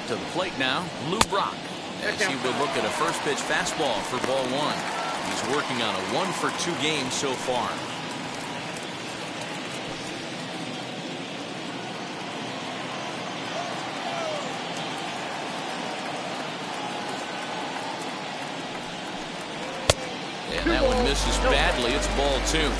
To the plate now, Lou Brock, as he would look at a first pitch fastball for ball 1. He's working on a 1-for-2 game so far. And that one misses badly. It's ball 2.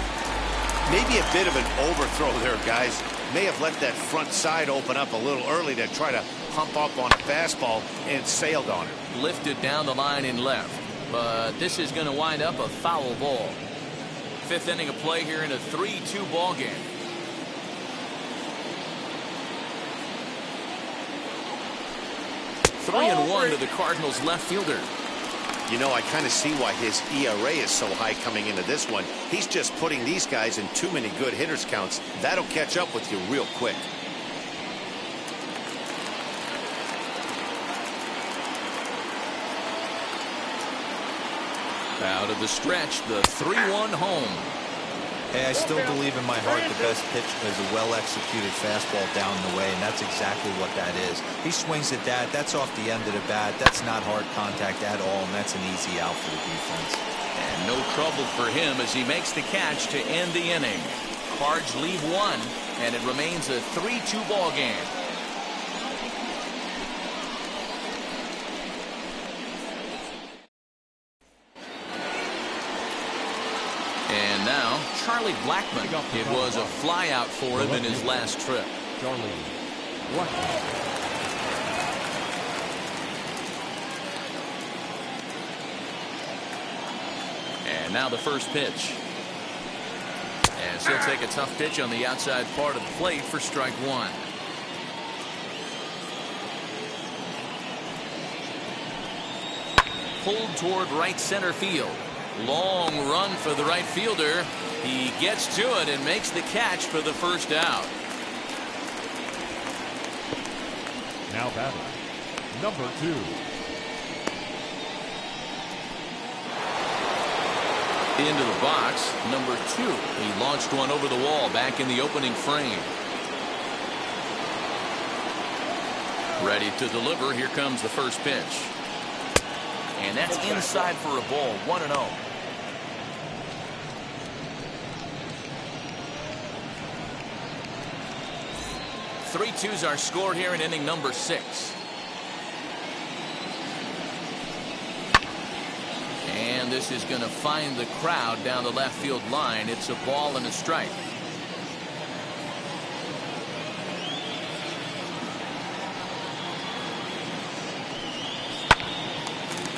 Maybe a bit of an overthrow there, guys. May have let that front side open up a little early to try to pump up on a fastball and sailed on it. Lifted down the line in left. But this is going to wind up a foul ball. 5th inning of play here in a 3-2 ball game. Three and 1 to the Cardinals left fielder. You know, I kind of see why his ERA is so high coming into this one. He's just putting these guys in too many good hitters counts. That'll catch up with you real quick. Out of the stretch, the 3-1 home. Hey, I still believe in my heart the best pitch is a well-executed fastball down the way, and that's exactly what that is. He swings at that. That's off the end of the bat. That's not hard contact at all, and that's an easy out for the defense. And no trouble for him as he makes the catch to end the inning. Cards leave 1, and it remains a 3-2 ball game. And now, Charlie Blackmon. It was a flyout for him in his last trip. Charlie Blackmon. And now the first pitch. As he'll take a tough pitch on the outside part of the plate for strike 1. Pulled toward right center field. Long run for the right fielder. He gets to it and makes the catch for the first out. Now batting, number 2. Into the box, number 2. He launched one over the wall back in the opening frame. Ready to deliver. Here comes the first pitch. And that's inside for a ball, 1-0. Three twos are scored here in inning number 6. And this is going to find the crowd down the left field line. It's a ball and a strike.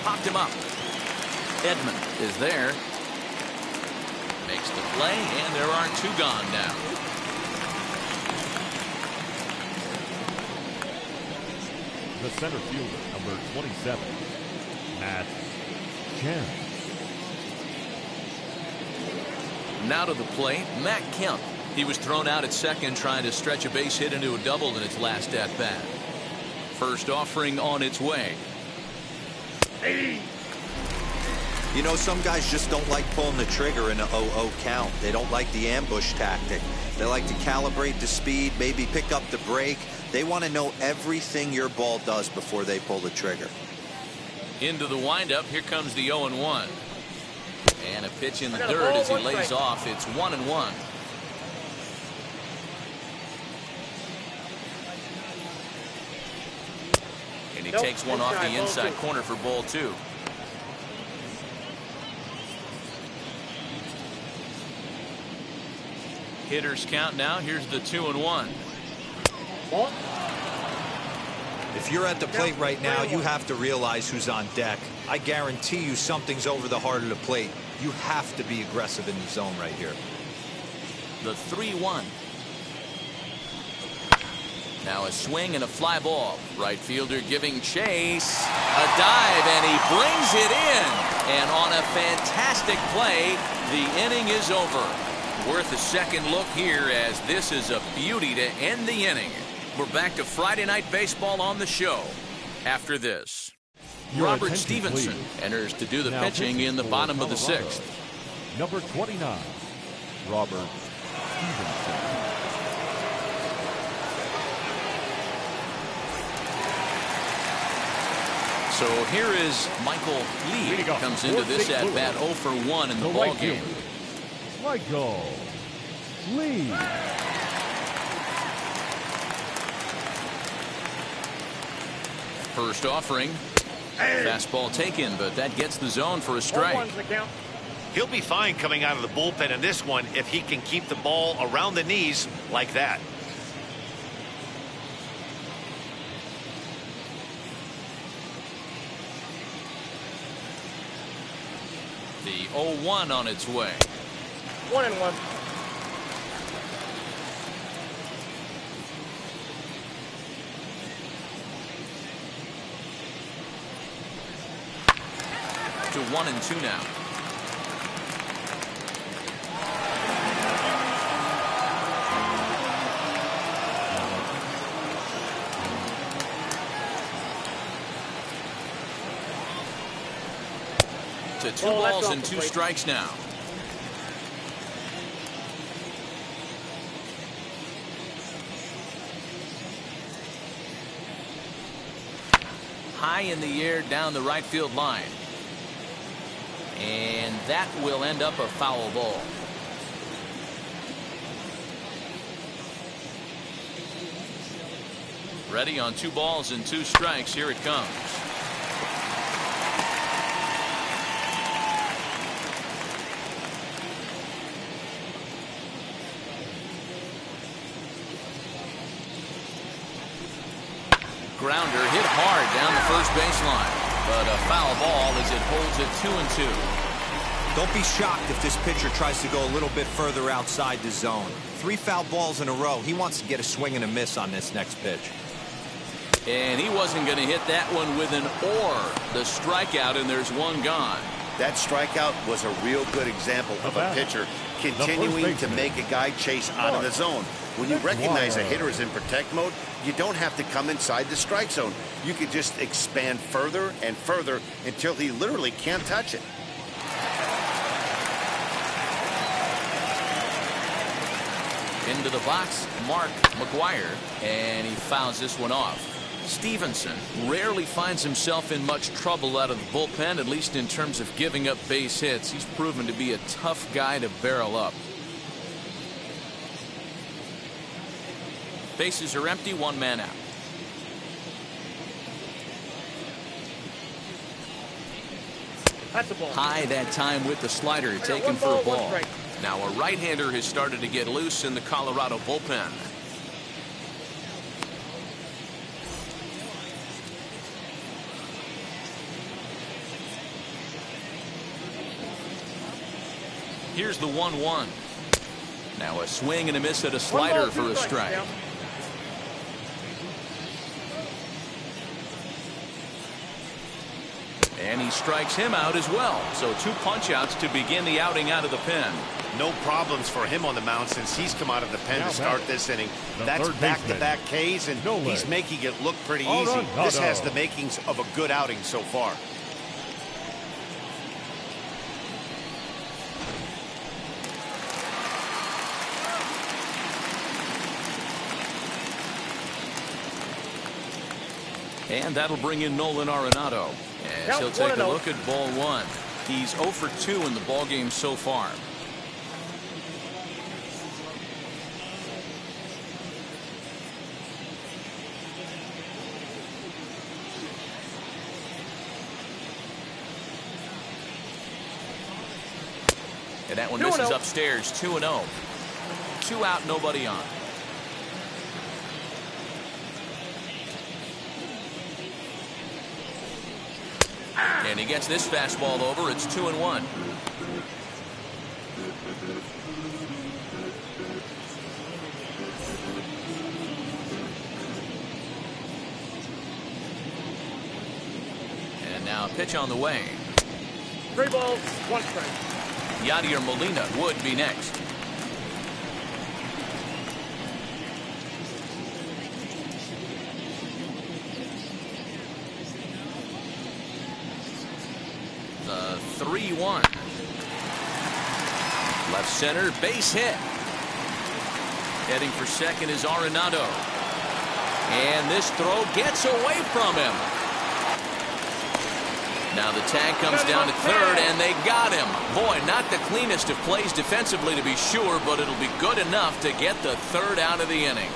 Popped him up. Edmond is there. Makes the play, and there are 2 gone now. The center fielder, number 27, Matt Kemp. Now to the plate, Matt Kemp. He was thrown out at second trying to stretch a base hit into a double in its last at bat. First offering on its way. You know, some guys just don't like pulling the trigger in an 0-0 count. They don't like the ambush tactic. They like to calibrate the speed, maybe pick up the brake. They want to know everything your ball does before they pull the trigger. Into the windup. Here comes the 0-1. And a pitch in the dirt as he lays off. It's 1-1. And he takes one off the inside corner for ball 2. Hitters count now. Here's the 2-1. If you're at the plate right now, you have to realize who's on deck. I guarantee you something's over the heart of the plate. You have to be aggressive in the zone right here. The 3-1. Now a swing and a fly ball. Right fielder giving chase. A dive, and he brings it in. And on a fantastic play, the inning is over. Worth a second look here, as this is a beauty to end the inning. We're back to Friday Night Baseball on the show after this. Robert Stevenson enters to do the pitching in the bottom of the 6th. Number 29, Robert Stevenson. So here is Michael Lee. Comes into this at bat 0 for 1 in the ball game. Michael Lee. First offering. Fastball taken, but that gets the zone for a strike. He'll be fine coming out of the bullpen in this one if he can keep the ball around the knees like that. The 0-1 on its way. 1-1. To 1-2 now. To 2 balls and 2 strikes now. High in the air down the right field line. And that will end up a foul ball. Ready on 2 balls and 2 strikes. Here it comes. Grounder hit hard down the first baseline, but a foul ball as it holds it 2-2. Don't be shocked if this pitcher tries to go a little bit further outside the zone. 3 foul balls in a row. He wants to get a swing and a miss on this next pitch. And he wasn't going to hit that one with an or. The strikeout, and there's 1 gone. That strikeout was a real good example of a pitcher continuing to make a guy chase out of the zone. When you recognize a hitter is in protect mode, you don't have to come inside the strike zone. You can just expand further and further until he literally can't touch it. Into the box, Mcguire, and he fouls this one off. Stevenson rarely finds himself in much trouble out of the bullpen, at least in terms of giving up base hits. He's proven to be a tough guy to barrel up. Bases are empty, one man out. That's a ball. High that time with the slider, taken for a ball. Now a right-hander has started to get loose in the Colorado bullpen. Here's the 1-1. Now a swing and a miss at a slider for a strike. And he strikes him out as well. So 2 punch-outs to begin the outing out of the pen. No problems for him on the mound since he's come out of the pen to start this inning. That's back-to-back Ks, and he's making it look pretty easy. This has the makings of a good outing so far. And that'll bring in Nolan Arenado. As he'll take a look at ball 1. He's 0 for 2 in the ballgame so far. And that one misses upstairs. 2-0. 2 out, nobody on. And he gets this fastball over. It's 2-1. And now a pitch on the way. 3 balls, 1 strike. Yadier Molina would be next. The 3-1. Left center, base hit. Heading for second is Arenado. And this throw gets away from him. Now the tag comes down to third, and they got him. Boy, not the cleanest of plays defensively to be sure, but it'll be good enough to get the third out of the inning.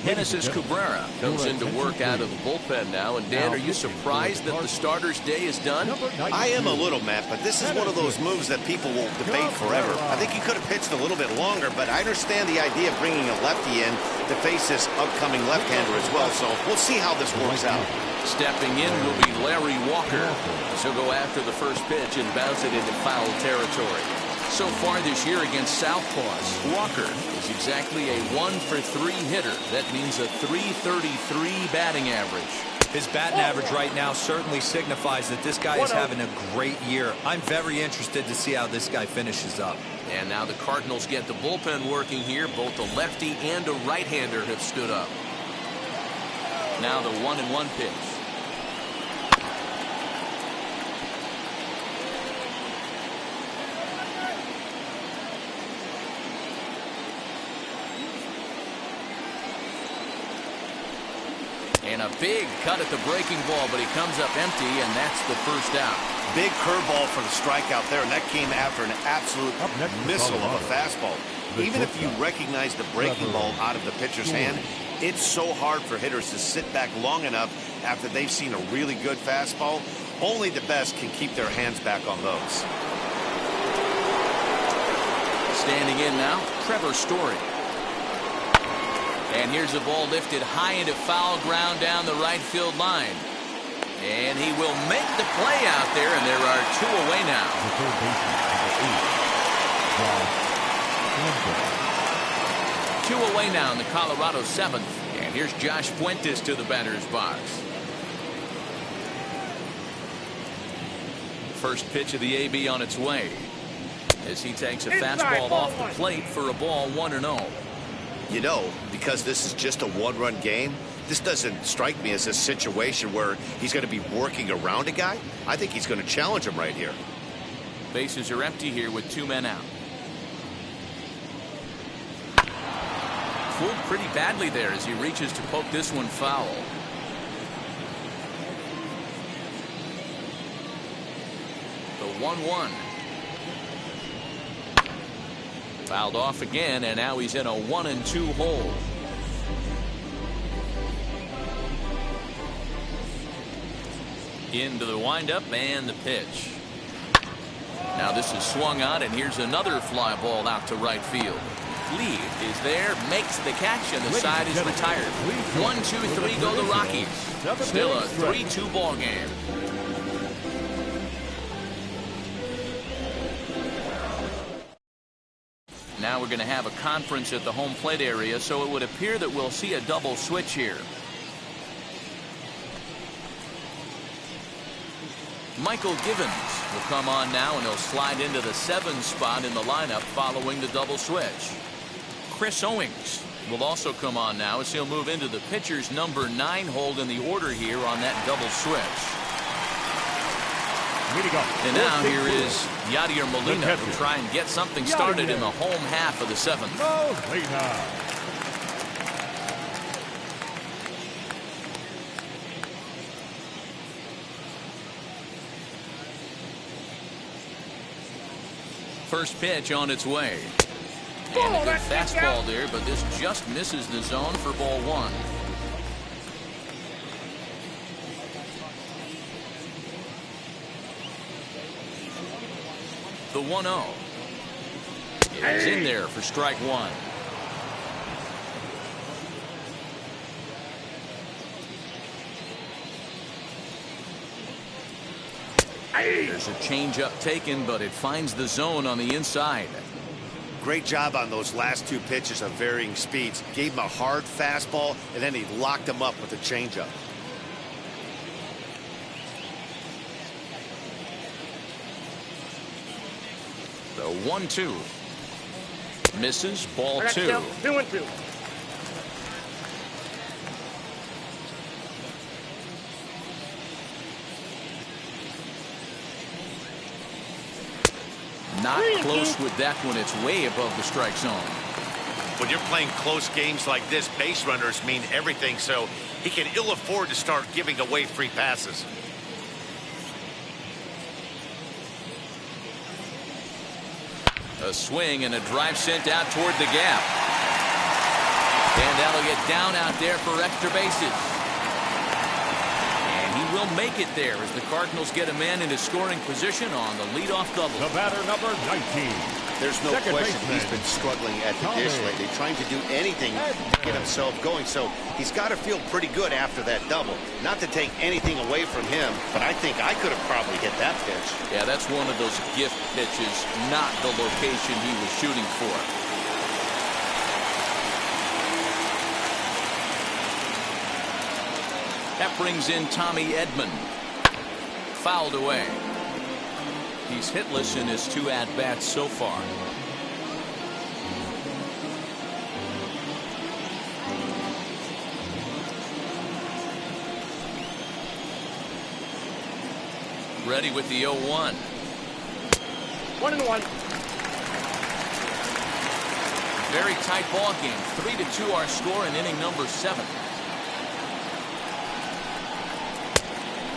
Genesis Cabrera comes into work out of the bullpen now. And Dan, are you surprised that the starter's day is done? I am a little, Matt, but this is one of those moves that people will debate forever. I think he could have pitched a little bit longer, but I understand the idea of bringing a lefty in to face this upcoming left-hander as well. So we'll see how this works out. Stepping in will be Larry Walker. She'll go after the first pitch and bounce it into foul territory. So far this year against Southpaws, Walker is exactly a 1-for-3 hitter. That means a .333 batting average. His batting average right now certainly signifies that this guy is having a great year. I'm very interested to see how this guy finishes up. And now the Cardinals get the bullpen working here. Both a lefty and a right-hander have stood up. Now the 1-1 pitch. And a big cut at the breaking ball, but he comes up empty, and that's the first out. Big curveball for the strikeout there, and that came after an absolute missile of a fastball. Even if you recognize the breaking ball out of the pitcher's hand, it's so hard for hitters to sit back long enough after they've seen a really good fastball. Only the best can keep their hands back on those. Standing in now, Trevor Story. And here's the ball lifted high into foul ground down the right field line. And he will make the play out there, and there are 2 away now. The 2 away now in the Colorado 7th. And here's Josh Fuentes to the batter's box. First pitch of the AB on its way, as he takes a fastball off the plate for a ball 1-0. You know, because this is just a 1-run game, This doesn't strike me as a situation where he's going to be working around a guy. I think he's going to challenge him right here. Bases are empty here with 2 men out. Fooled pretty badly there as he reaches to poke this one foul. The 1-1. Fouled off again, and now he's in a 1-2 hole. Into the windup and the pitch. Now this is swung on, and here's another fly ball out to right field. Lee is there, makes the catch, and the side is retired. 1-2-3 go the Rockies. Still a 3-2 ball game. Now we're going to have a conference at the home plate area, so it would appear that we'll see a double switch here. Michael Givens will come on now, and he'll slide into the 7 spot in the lineup following the double switch. Chris Owings will also come on now as he'll move into the pitcher's number 9 hold in the order here on that double switch. And now here is Yadier Molina to try and get something started in the home half of the 7th. First pitch on its way. And a good fastball there, but this just misses the zone for ball 1. The 1-0 is in there for strike 1. There's a changeup taken, but it finds the zone on the inside. Great job on those last 2 pitches of varying speeds. Gave him a hard fastball, and then he locked him up with a changeup. The 1-2 misses, ball 2. 2-2. Not close with that one. It's way above the strike zone. When you're playing close games like this, base runners mean everything, so he can ill afford to start giving away free passes. A swing and a drive sent out toward the gap. And that'll get down out there for extra bases. And he will make it there as the Cardinals get a man into scoring position on the leadoff double. The batter, number 19. There's no question he's been struggling at the dish lately, trying to do anything to get himself going. So he's got to feel pretty good after that double. Not to take anything away from him, but I think I could have probably hit that pitch. Yeah, that's one of those gift pitches, not the location he was shooting for. That brings in Tommy Edmond. Fouled away. He's hitless in his 2 at-bats so far. Ready with the 0-1. 1-1. Very tight ball game. 3-2 our score in inning number 7.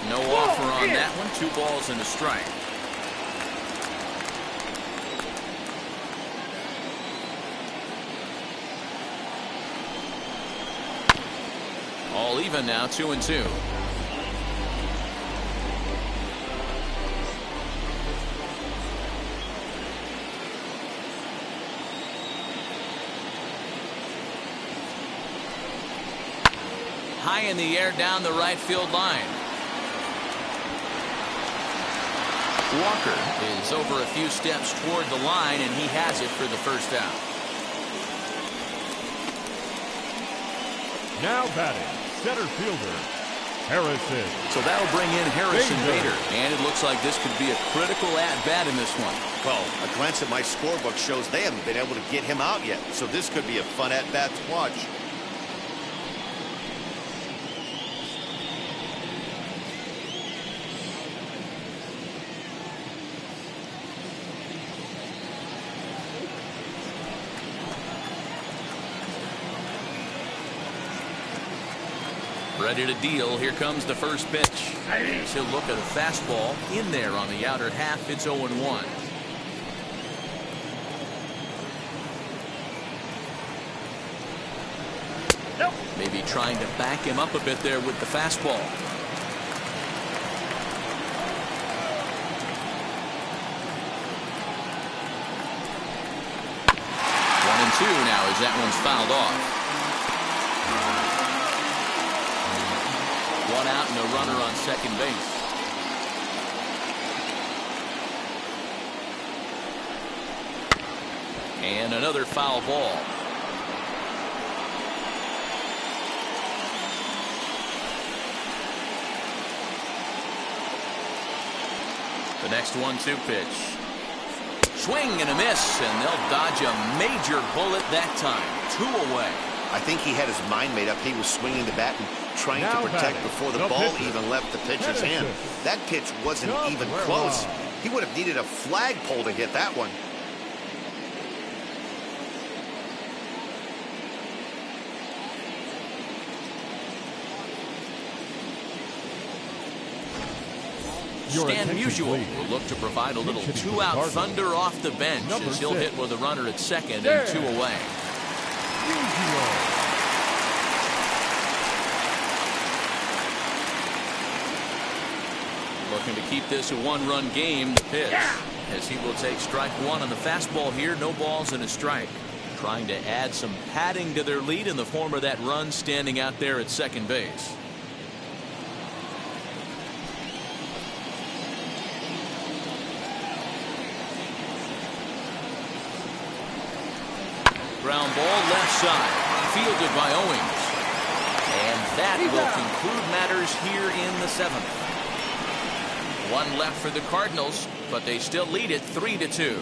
No offer on that one. 2 balls and a strike. All even now, 2-2. High in the air down the right field line. Walker is over a few steps toward the line, and he has it for the first out. Now batting, center fielder, Harrison. So that'll bring in Harrison Bader. And it looks like this could be a critical at-bat in this one. Well, a glance at my scorebook shows they haven't been able to get him out yet. So this could be a fun at-bat to watch. Ready to deal. Here comes the first pitch. He'll look at a fastball in there on the outer half. It's 0-1. Maybe trying to back him up a bit there with the fastball. 1-2 now as that one's fouled off. 1 out and a runner on second base. And another foul ball. The next 1-2 pitch. Swing and a miss, and they'll dodge a major bullet that time. 2 away. I think he had his mind made up. He was swinging the bat and trying to protect before the ball even left the pitcher's hand. That pitch wasn't even close. He would have needed a flagpole to hit that one. Stan Musial will look to provide a little 2-out thunder off the bench as he'll hit with a runner at second and 2 away. Looking to keep this a 1-run game. The pitch as he will take strike 1 on the fastball here. No balls and a strike. Trying to add some padding to their lead in the form of that run standing out there at second base. Ground ball left side, fielded by Owings. And that will conclude matters here in the 7th. 1 left for the Cardinals, but they still lead it 3-2.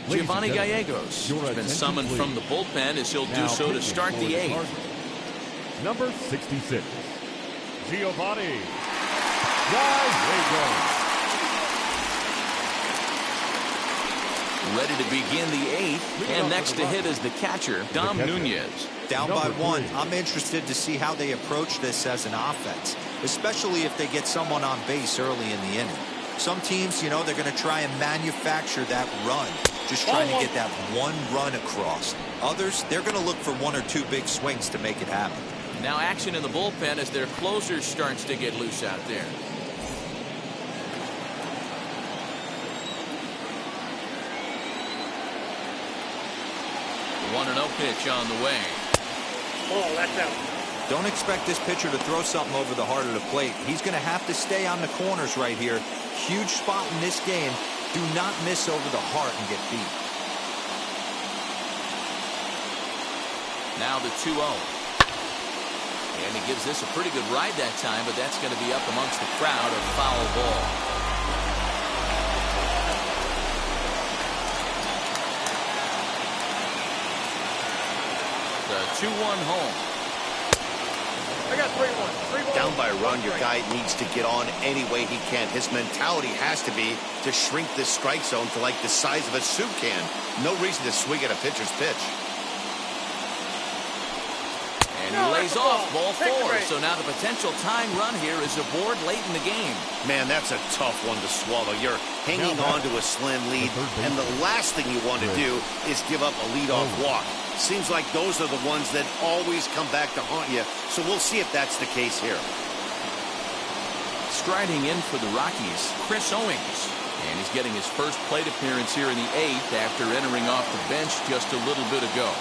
Giovanni Gallegos has been summoned from the bullpen as he'll do so to start the 8th. Number 66, Giovanni Gallegos. Ready to begin the 8th, and next to hit is the catcher, Dom Nunez. Down by 1. I'm interested to see how they approach this as an offense, especially if they get someone on base early in the inning. Some teams, you know, they're going to try and manufacture that run, just trying to get that 1 run across. Others, they're going to look for 1 or 2 big swings to make it happen. Now action in the bullpen as their closer starts to get loose out there. 1-0 pitch on the way. Oh, that's out. Don't expect this pitcher to throw something over the heart of the plate. He's going to have to stay on the corners right here. Huge spot in this game. Do not miss over the heart and get beat. Now the 2-0. And he gives this a pretty good ride that time, but that's going to be up amongst the crowd. A foul ball. The 2-1 home. I got 3-1. Down by a run, your guy needs to get on any way he can. His mentality has to be to shrink this strike zone to like the size of a soup can. No reason to swing at a pitcher's pitch. And he lays off ball 4. So now the potential tying run here is aboard late in the game. Man, that's a tough one to swallow. You're hanging on to a slim lead, and the last thing you want to do is give up a leadoff walk. Seems like those are the ones that always come back to haunt you, so we'll see if that's the case here. Striding in for the Rockies, Chris Owings. And he's getting his first plate appearance here in the 8th after entering off the bench just a little bit ago.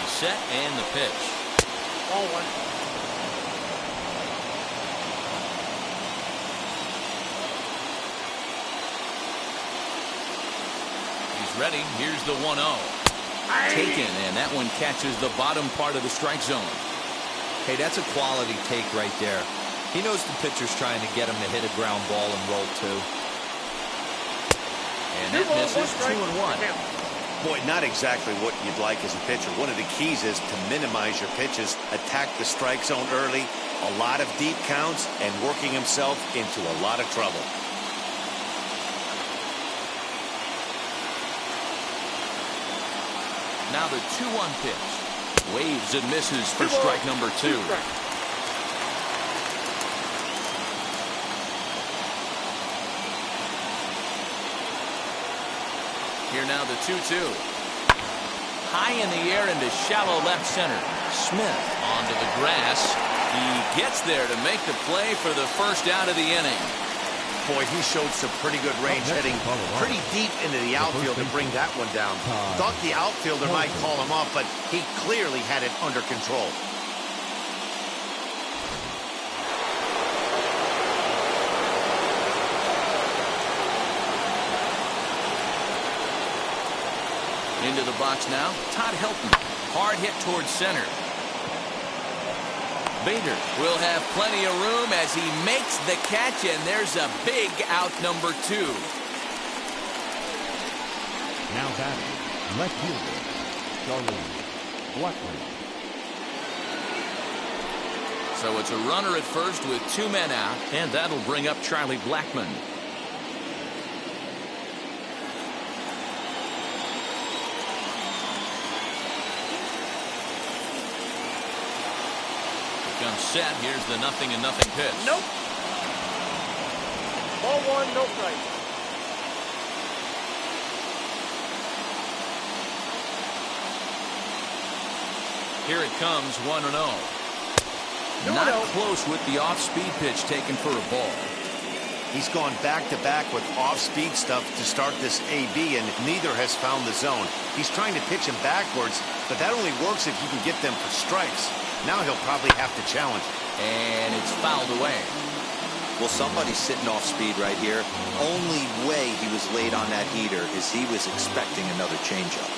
He's set and the pitch. Ball 1. Ready. Here's the 1-0. Taken, and that one catches the bottom part of the strike zone. Hey, that's a quality take right there. He knows the pitcher's trying to get him to hit a ground ball and roll 2. And that misses. 2-1. Boy, not exactly what you'd like as a pitcher. One of the keys is to minimize your pitches, attack the strike zone early, a lot of deep counts, and working himself into a lot of trouble. Now the 2-1 pitch. Waves and misses for strike number 2. Here now the 2-2. High in the air into shallow left center. Smith onto the grass. He gets there to make the play for the first out of the inning. Boy, he showed some pretty good range, heading pretty deep into the outfield to bring that one down. Thought the outfielder might call him up, but he clearly had it under control. Into the box now, Todd Hilton. Hard hit towards center. Bader will have plenty of room as he makes the catch, and there's a big out number 2. Now batting, left fielder, Charlie Blackman. So it's a runner at first with 2 men out, and that'll bring up Charlie Blackman. Gun set. Here's the 0-0 pitch. Nope. Ball 1, no strike. Here it comes, 1-0. Not close with the off-speed pitch taken for a ball. He's gone back-to-back with off-speed stuff to start this AB, and neither has found the zone. He's trying to pitch him backwards, but that only works if you can get them for strikes. Now he'll probably have to challenge. And it's fouled away. Well, somebody's sitting off speed right here. Only way he was late on that heater is he was expecting another changeup.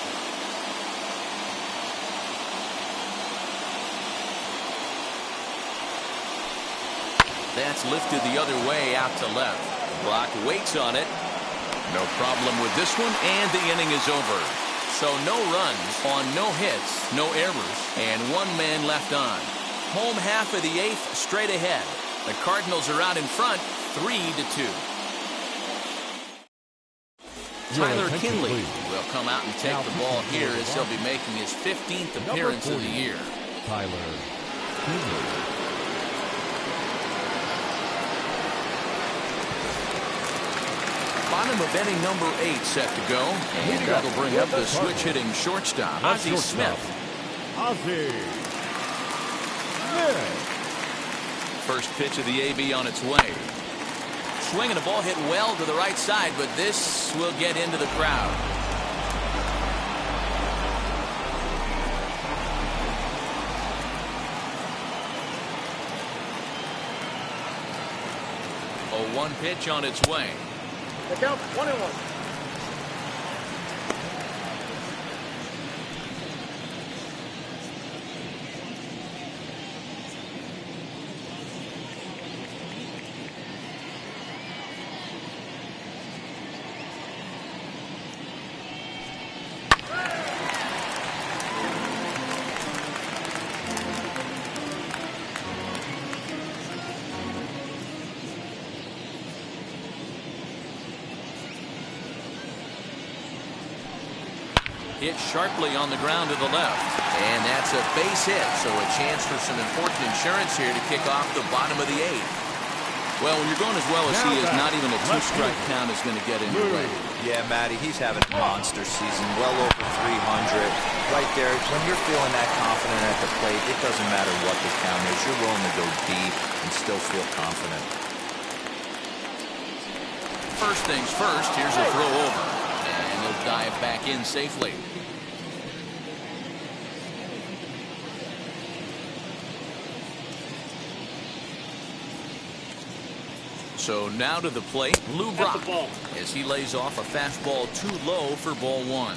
That's lifted the other way out to left. Block waits on it. No problem with this one, and the inning is over. So no runs on no hits, no errors, and 1 man left on. Home half of the 8th straight ahead. The Cardinals are out in front, 3-2. Tyler Kinley will come out and take the ball here as he'll be making his 15th appearance of the year. Tyler Kinley. Bottom of inning number 8 set to go. And that'll bring up the switch-hitting shortstop, Ozzie Smith. Ozzie Smith. First pitch of the AB on its way. Swing and a ball hit well to the right side, but this will get into the crowd. A 1 pitch on its way. The count 1-1. Hit sharply on the ground to the left. And that's a base hit, so a chance for some important insurance here to kick off the bottom of the 8th. Well, when you're going as well as he is, not even a 2-strike count is going to get in your way. Yeah, Matty, he's having a monster season, well over 300. Right there, when you're feeling that confident at the plate, it doesn't matter what the count is. You're willing to go deep and still feel confident. First things first, here's a throw over. And he'll dive back in safely. So now to the plate, Lou Brock, as he lays off a fastball too low for ball 1.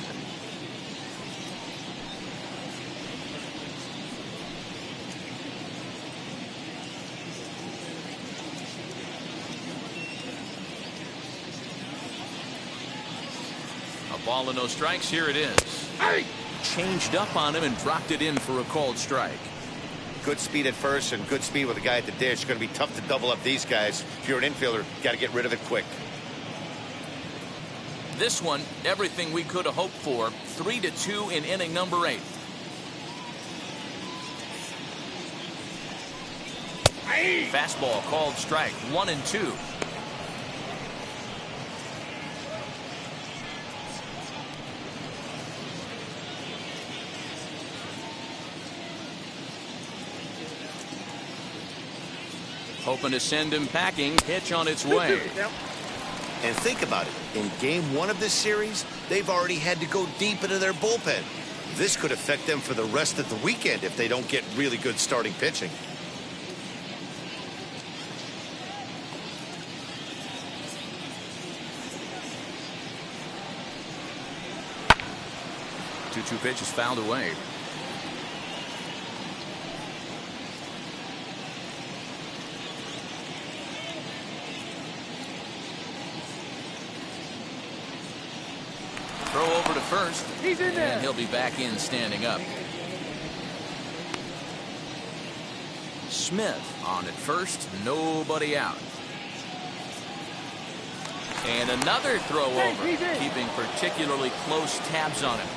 A ball and no strikes, here it is. Changed up on him and dropped it in for a called strike. Good speed at first and good speed with a guy at the dish. It's going to be tough to double up these guys. If you're an infielder, got to get rid of it quick. This one, everything we could have hoped for. 3-2 in inning number 8. Fastball called strike. 1-2. Hoping to send him packing. Pitch on its way. And think about it. In game 1 of this series, they've already had to go deep into their bullpen. This could affect them for the rest of the weekend if they don't get really good starting pitching. 2-2 pitch is fouled away. Throw over to first. He's in there. And he'll be back in standing up. Smith on at first. Nobody out. And another throw over. Keeping particularly close tabs on him.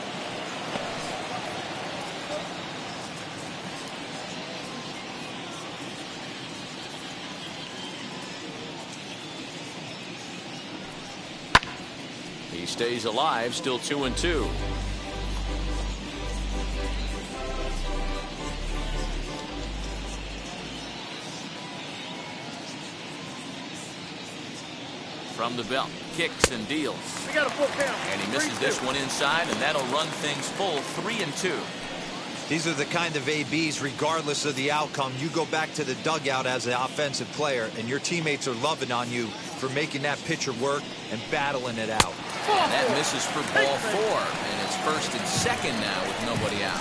He stays alive, still 2-2. From the belt, kicks and deals. We got a full count. And he misses this one inside, and that'll run things full. 3-2. These are the kind of ABs, regardless of the outcome. You go back to the dugout as an offensive player, and your teammates are loving on you for making that pitcher work and battling it out. And that misses for ball 4. And it's first and second now with nobody out.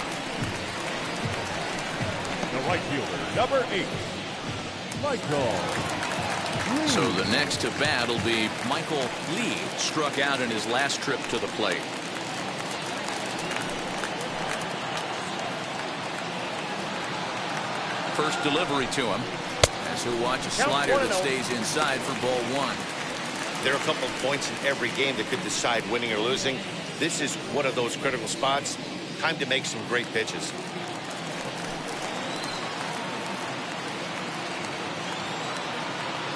The right fielder, number 8, Michael. So the next to bat will be Michael Lee, struck out in his last trip to the plate. First delivery to him, as he'll watch a slider that stays inside for ball 1. There are a couple of points in every game that could decide winning or losing. This is one of those critical spots. Time to make some great pitches.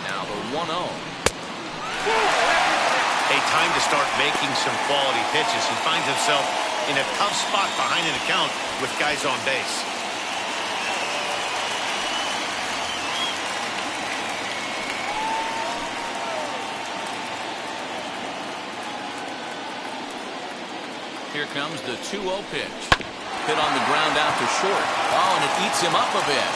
Now the 1-0. A time to start making some quality pitches. He finds himself in a tough spot behind an account with guys on base. Here comes the 2-0 pitch. Hit on the ground out to short. Oh, and it eats him up a bit.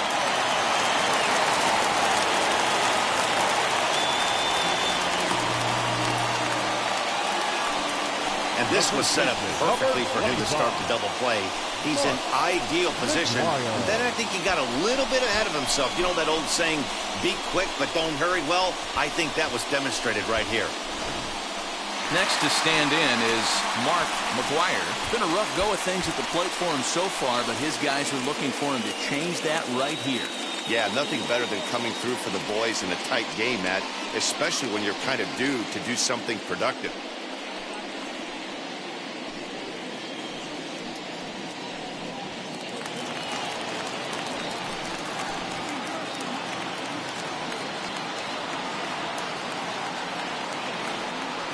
And this was set up perfectly for him to start the double play. He's in ideal position. And then I think he got a little bit ahead of himself. You know that old saying, be quick but don't hurry? Well, I think that was demonstrated right here. Next to stand in is Mark Mcguire. Been a rough go of things at the plate for him so far, but his guys are looking for him to change that right here. Yeah, nothing better than coming through for the boys in a tight game, Matt, especially when you're kind of due to do something productive.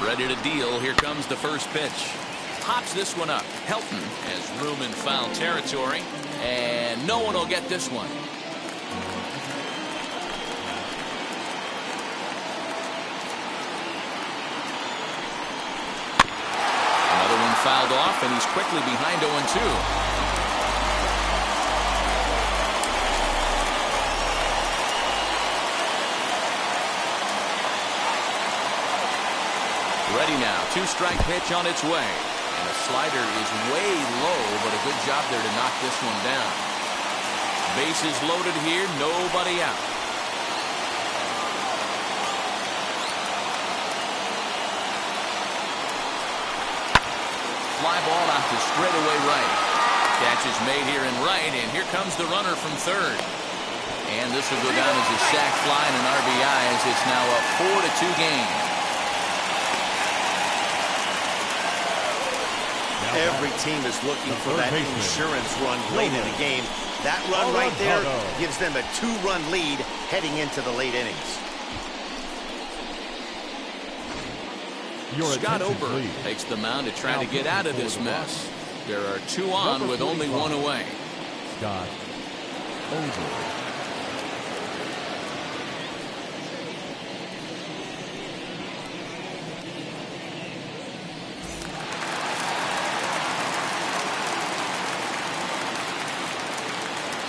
Ready to deal. Here comes the first pitch. Hops this one up. Hilton has room in foul territory, and no one will get this one. Another one fouled off, and he's quickly behind 0-2. Ready now. 2-strike pitch on its way. And a slider is way low, but a good job there to knock this one down. Bases loaded here. Nobody out. Fly ball out to straightaway right. Catch is made here in right, and here comes the runner from third. And this will go down as a sac fly and an RBI, as it's now a 4-2 game. Every team is looking for that insurance run late in the game. That run right there gives them a 2-run lead heading into the late innings. Scott Ober takes the mound to try to get out of this mess. There are 2 on with only 1 away. Scott Ober.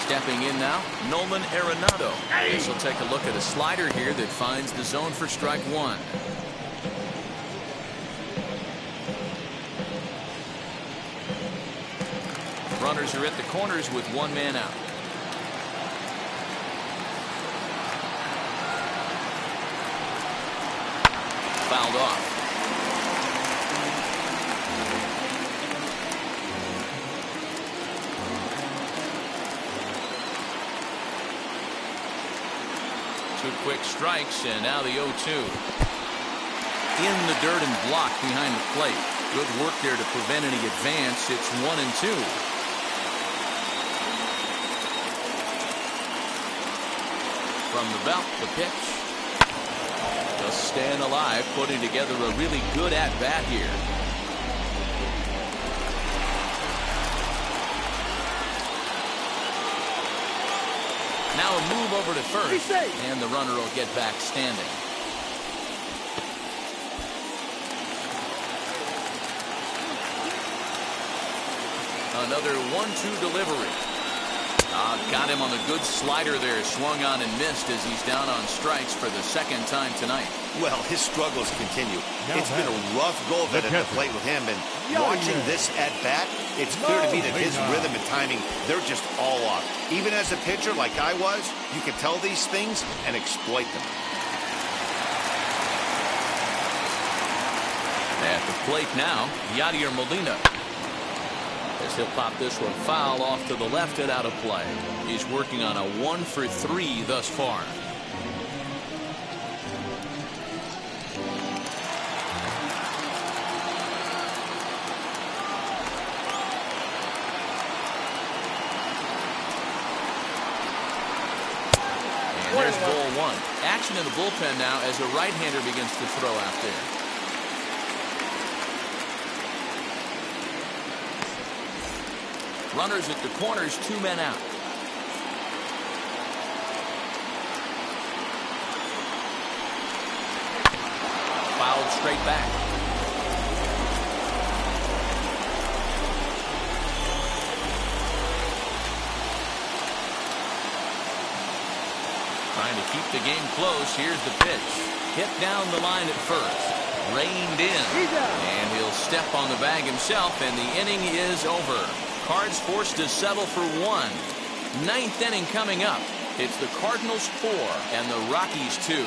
Stepping in now, Nolan Arenado. This will take a look at a slider here that finds the zone for strike 1. Runners are at the corners with 1 man out. Fouled off. Two quick strikes, and now the 0-2. In the dirt and blocked behind the plate. Good work there to prevent any advance. It's 1-2. From the belt, the pitch. Just staying alive, putting together a really good at-bat here. Now a move over to first, and the runner will get back standing. Another 1-2 delivery. Got him on a good slider there. Swung on and missed as he's down on strikes for the 2nd time tonight. Well, his struggles continue. It's been a rough go of it at the plate with him, and watching this at bat, it's clear to me that his rhythm and timing, they're just all off. Even as a pitcher like I was, you can tell these things and exploit them. At the plate now, Yadier Molina. As he'll pop this one foul off to the left and out of play. He's working on a 1-for-3 thus far. And there's ball 1. Action in the bullpen now as a right-hander begins to throw out there. Runners at the corners, 2 men out. Fouled straight back. Trying to keep the game close. Here's the pitch. Hit down the line at first. Reined in. And he'll step on the bag himself, and the inning is over. Cards forced to settle for 1. 9th inning coming up. It's the Cardinals 4 and the Rockies 2.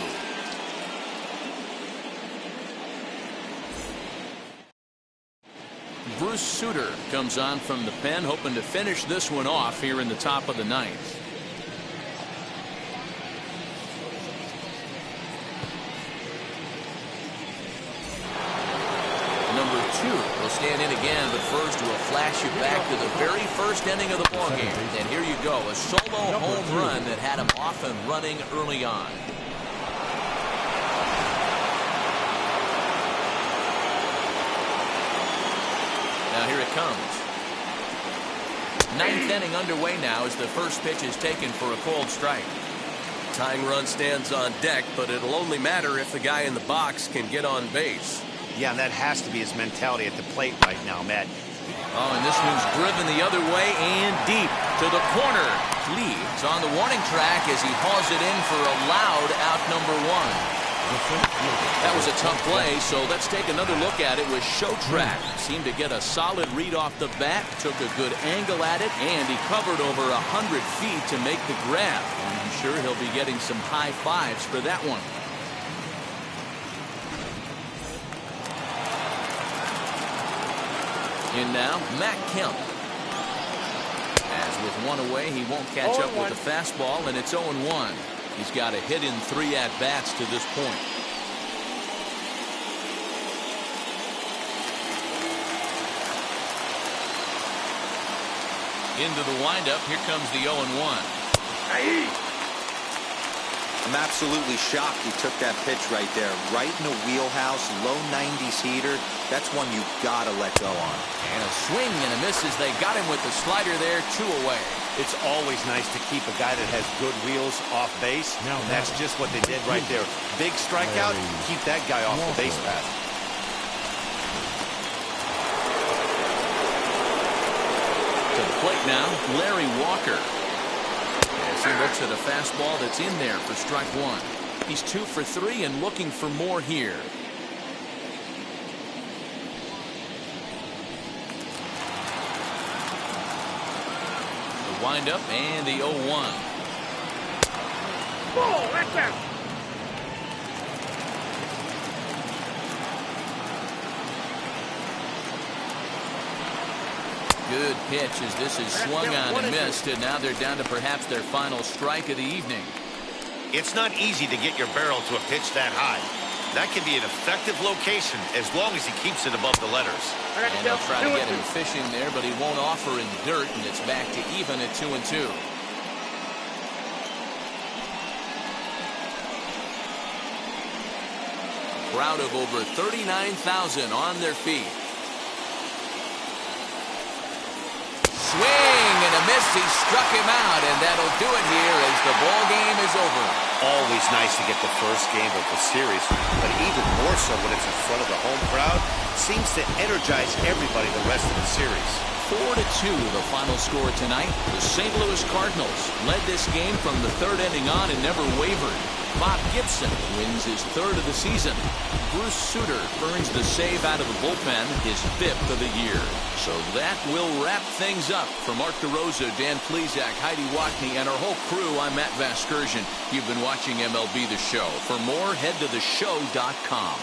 Bruce Sutter comes on from the pen, hoping to finish this one off here in the top of the 9th. Will stand in again, but first we'll flash you back to the very first inning of the ballgame. And here you go, a solo home run that had him off and running early on. Now here it comes. 9th inning underway now as the first pitch is taken for a called strike. Tying run stands on deck, but it'll only matter if the guy in the box can get on base. Yeah, and that has to be his mentality at the plate right now, Matt. Oh, and this one's driven the other way and deep to the corner. Leads on the warning track as he hauls it in for a loud out number 1. That was a tough play, so let's take another look at it with Showtrack. Seemed to get a solid read off the bat, took a good angle at it, and he covered over 100 feet to make the grab. And I'm sure he'll be getting some high fives for that one. In now, Matt Kemp. As with 1 away, he won't catch up with the fastball, and it's 0-1. He's got a hit in 3 at-bats to this point. Into the windup. Here comes the 0-1. I'm absolutely shocked he took that pitch right there. Right in the wheelhouse, low 90s heater. That's one you got to let go on. And a swing and a miss as they got him with the slider there, 2 away. It's always nice to keep a guy that has good wheels off base. Now And that's just what they did right there. Big strikeout, keep that guy off the base path. To the plate now, Larry Walker. As he looks at a fastball that's in there for strike 1. He's 2 for 3 and looking for more here. The windup and the 0-1. Ball, that's out. Good pitch as this is swung on and missed, and now they're down to perhaps their final strike of the evening. It's not easy to get your barrel to a pitch that high. That can be an effective location as long as he keeps it above the letters. And they'll try to get him fishing there, but he won't offer in dirt, and it's back to even at 2-2. Crowd of over 39,000 on their feet. Swing and a miss. He struck him out, and that'll do it here as the ball game is over. Always nice to get the first game of the series, but even more so when it's in front of the home crowd. Seems to energize everybody the rest of the series. 4-2 the final score tonight. The St. Louis Cardinals led this game from the 3rd inning on and never wavered. Bob Gibson wins his 3rd of the season. Bruce Sutter earns the save out of the bullpen, his 5th of the year. So that will wrap things up. For Mark DeRosa, Dan Plesac, Heidi Watney, and our whole crew, I'm Matt Vasgersian. You've been watching MLB The Show. For more, head to theshow.com.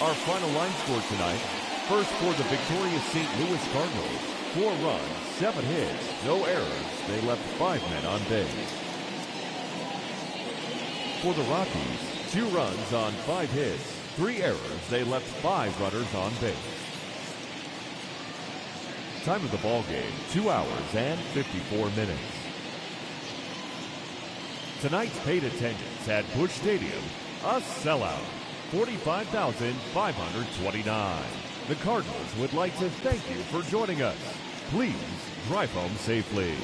Our final line score tonight. First for the victorious St. Louis Cardinals. 4 runs, 7 hits, no errors. They left 5 men on base. For the Rockies, 2 runs on 5 hits, 3 errors. They left 5 runners on base. Time of the ball game, 2 hours and 54 minutes. Tonight's paid attendance at Busch Stadium, a sellout. 45,529. The Cardinals would like to thank you for joining us. Please drive home safely.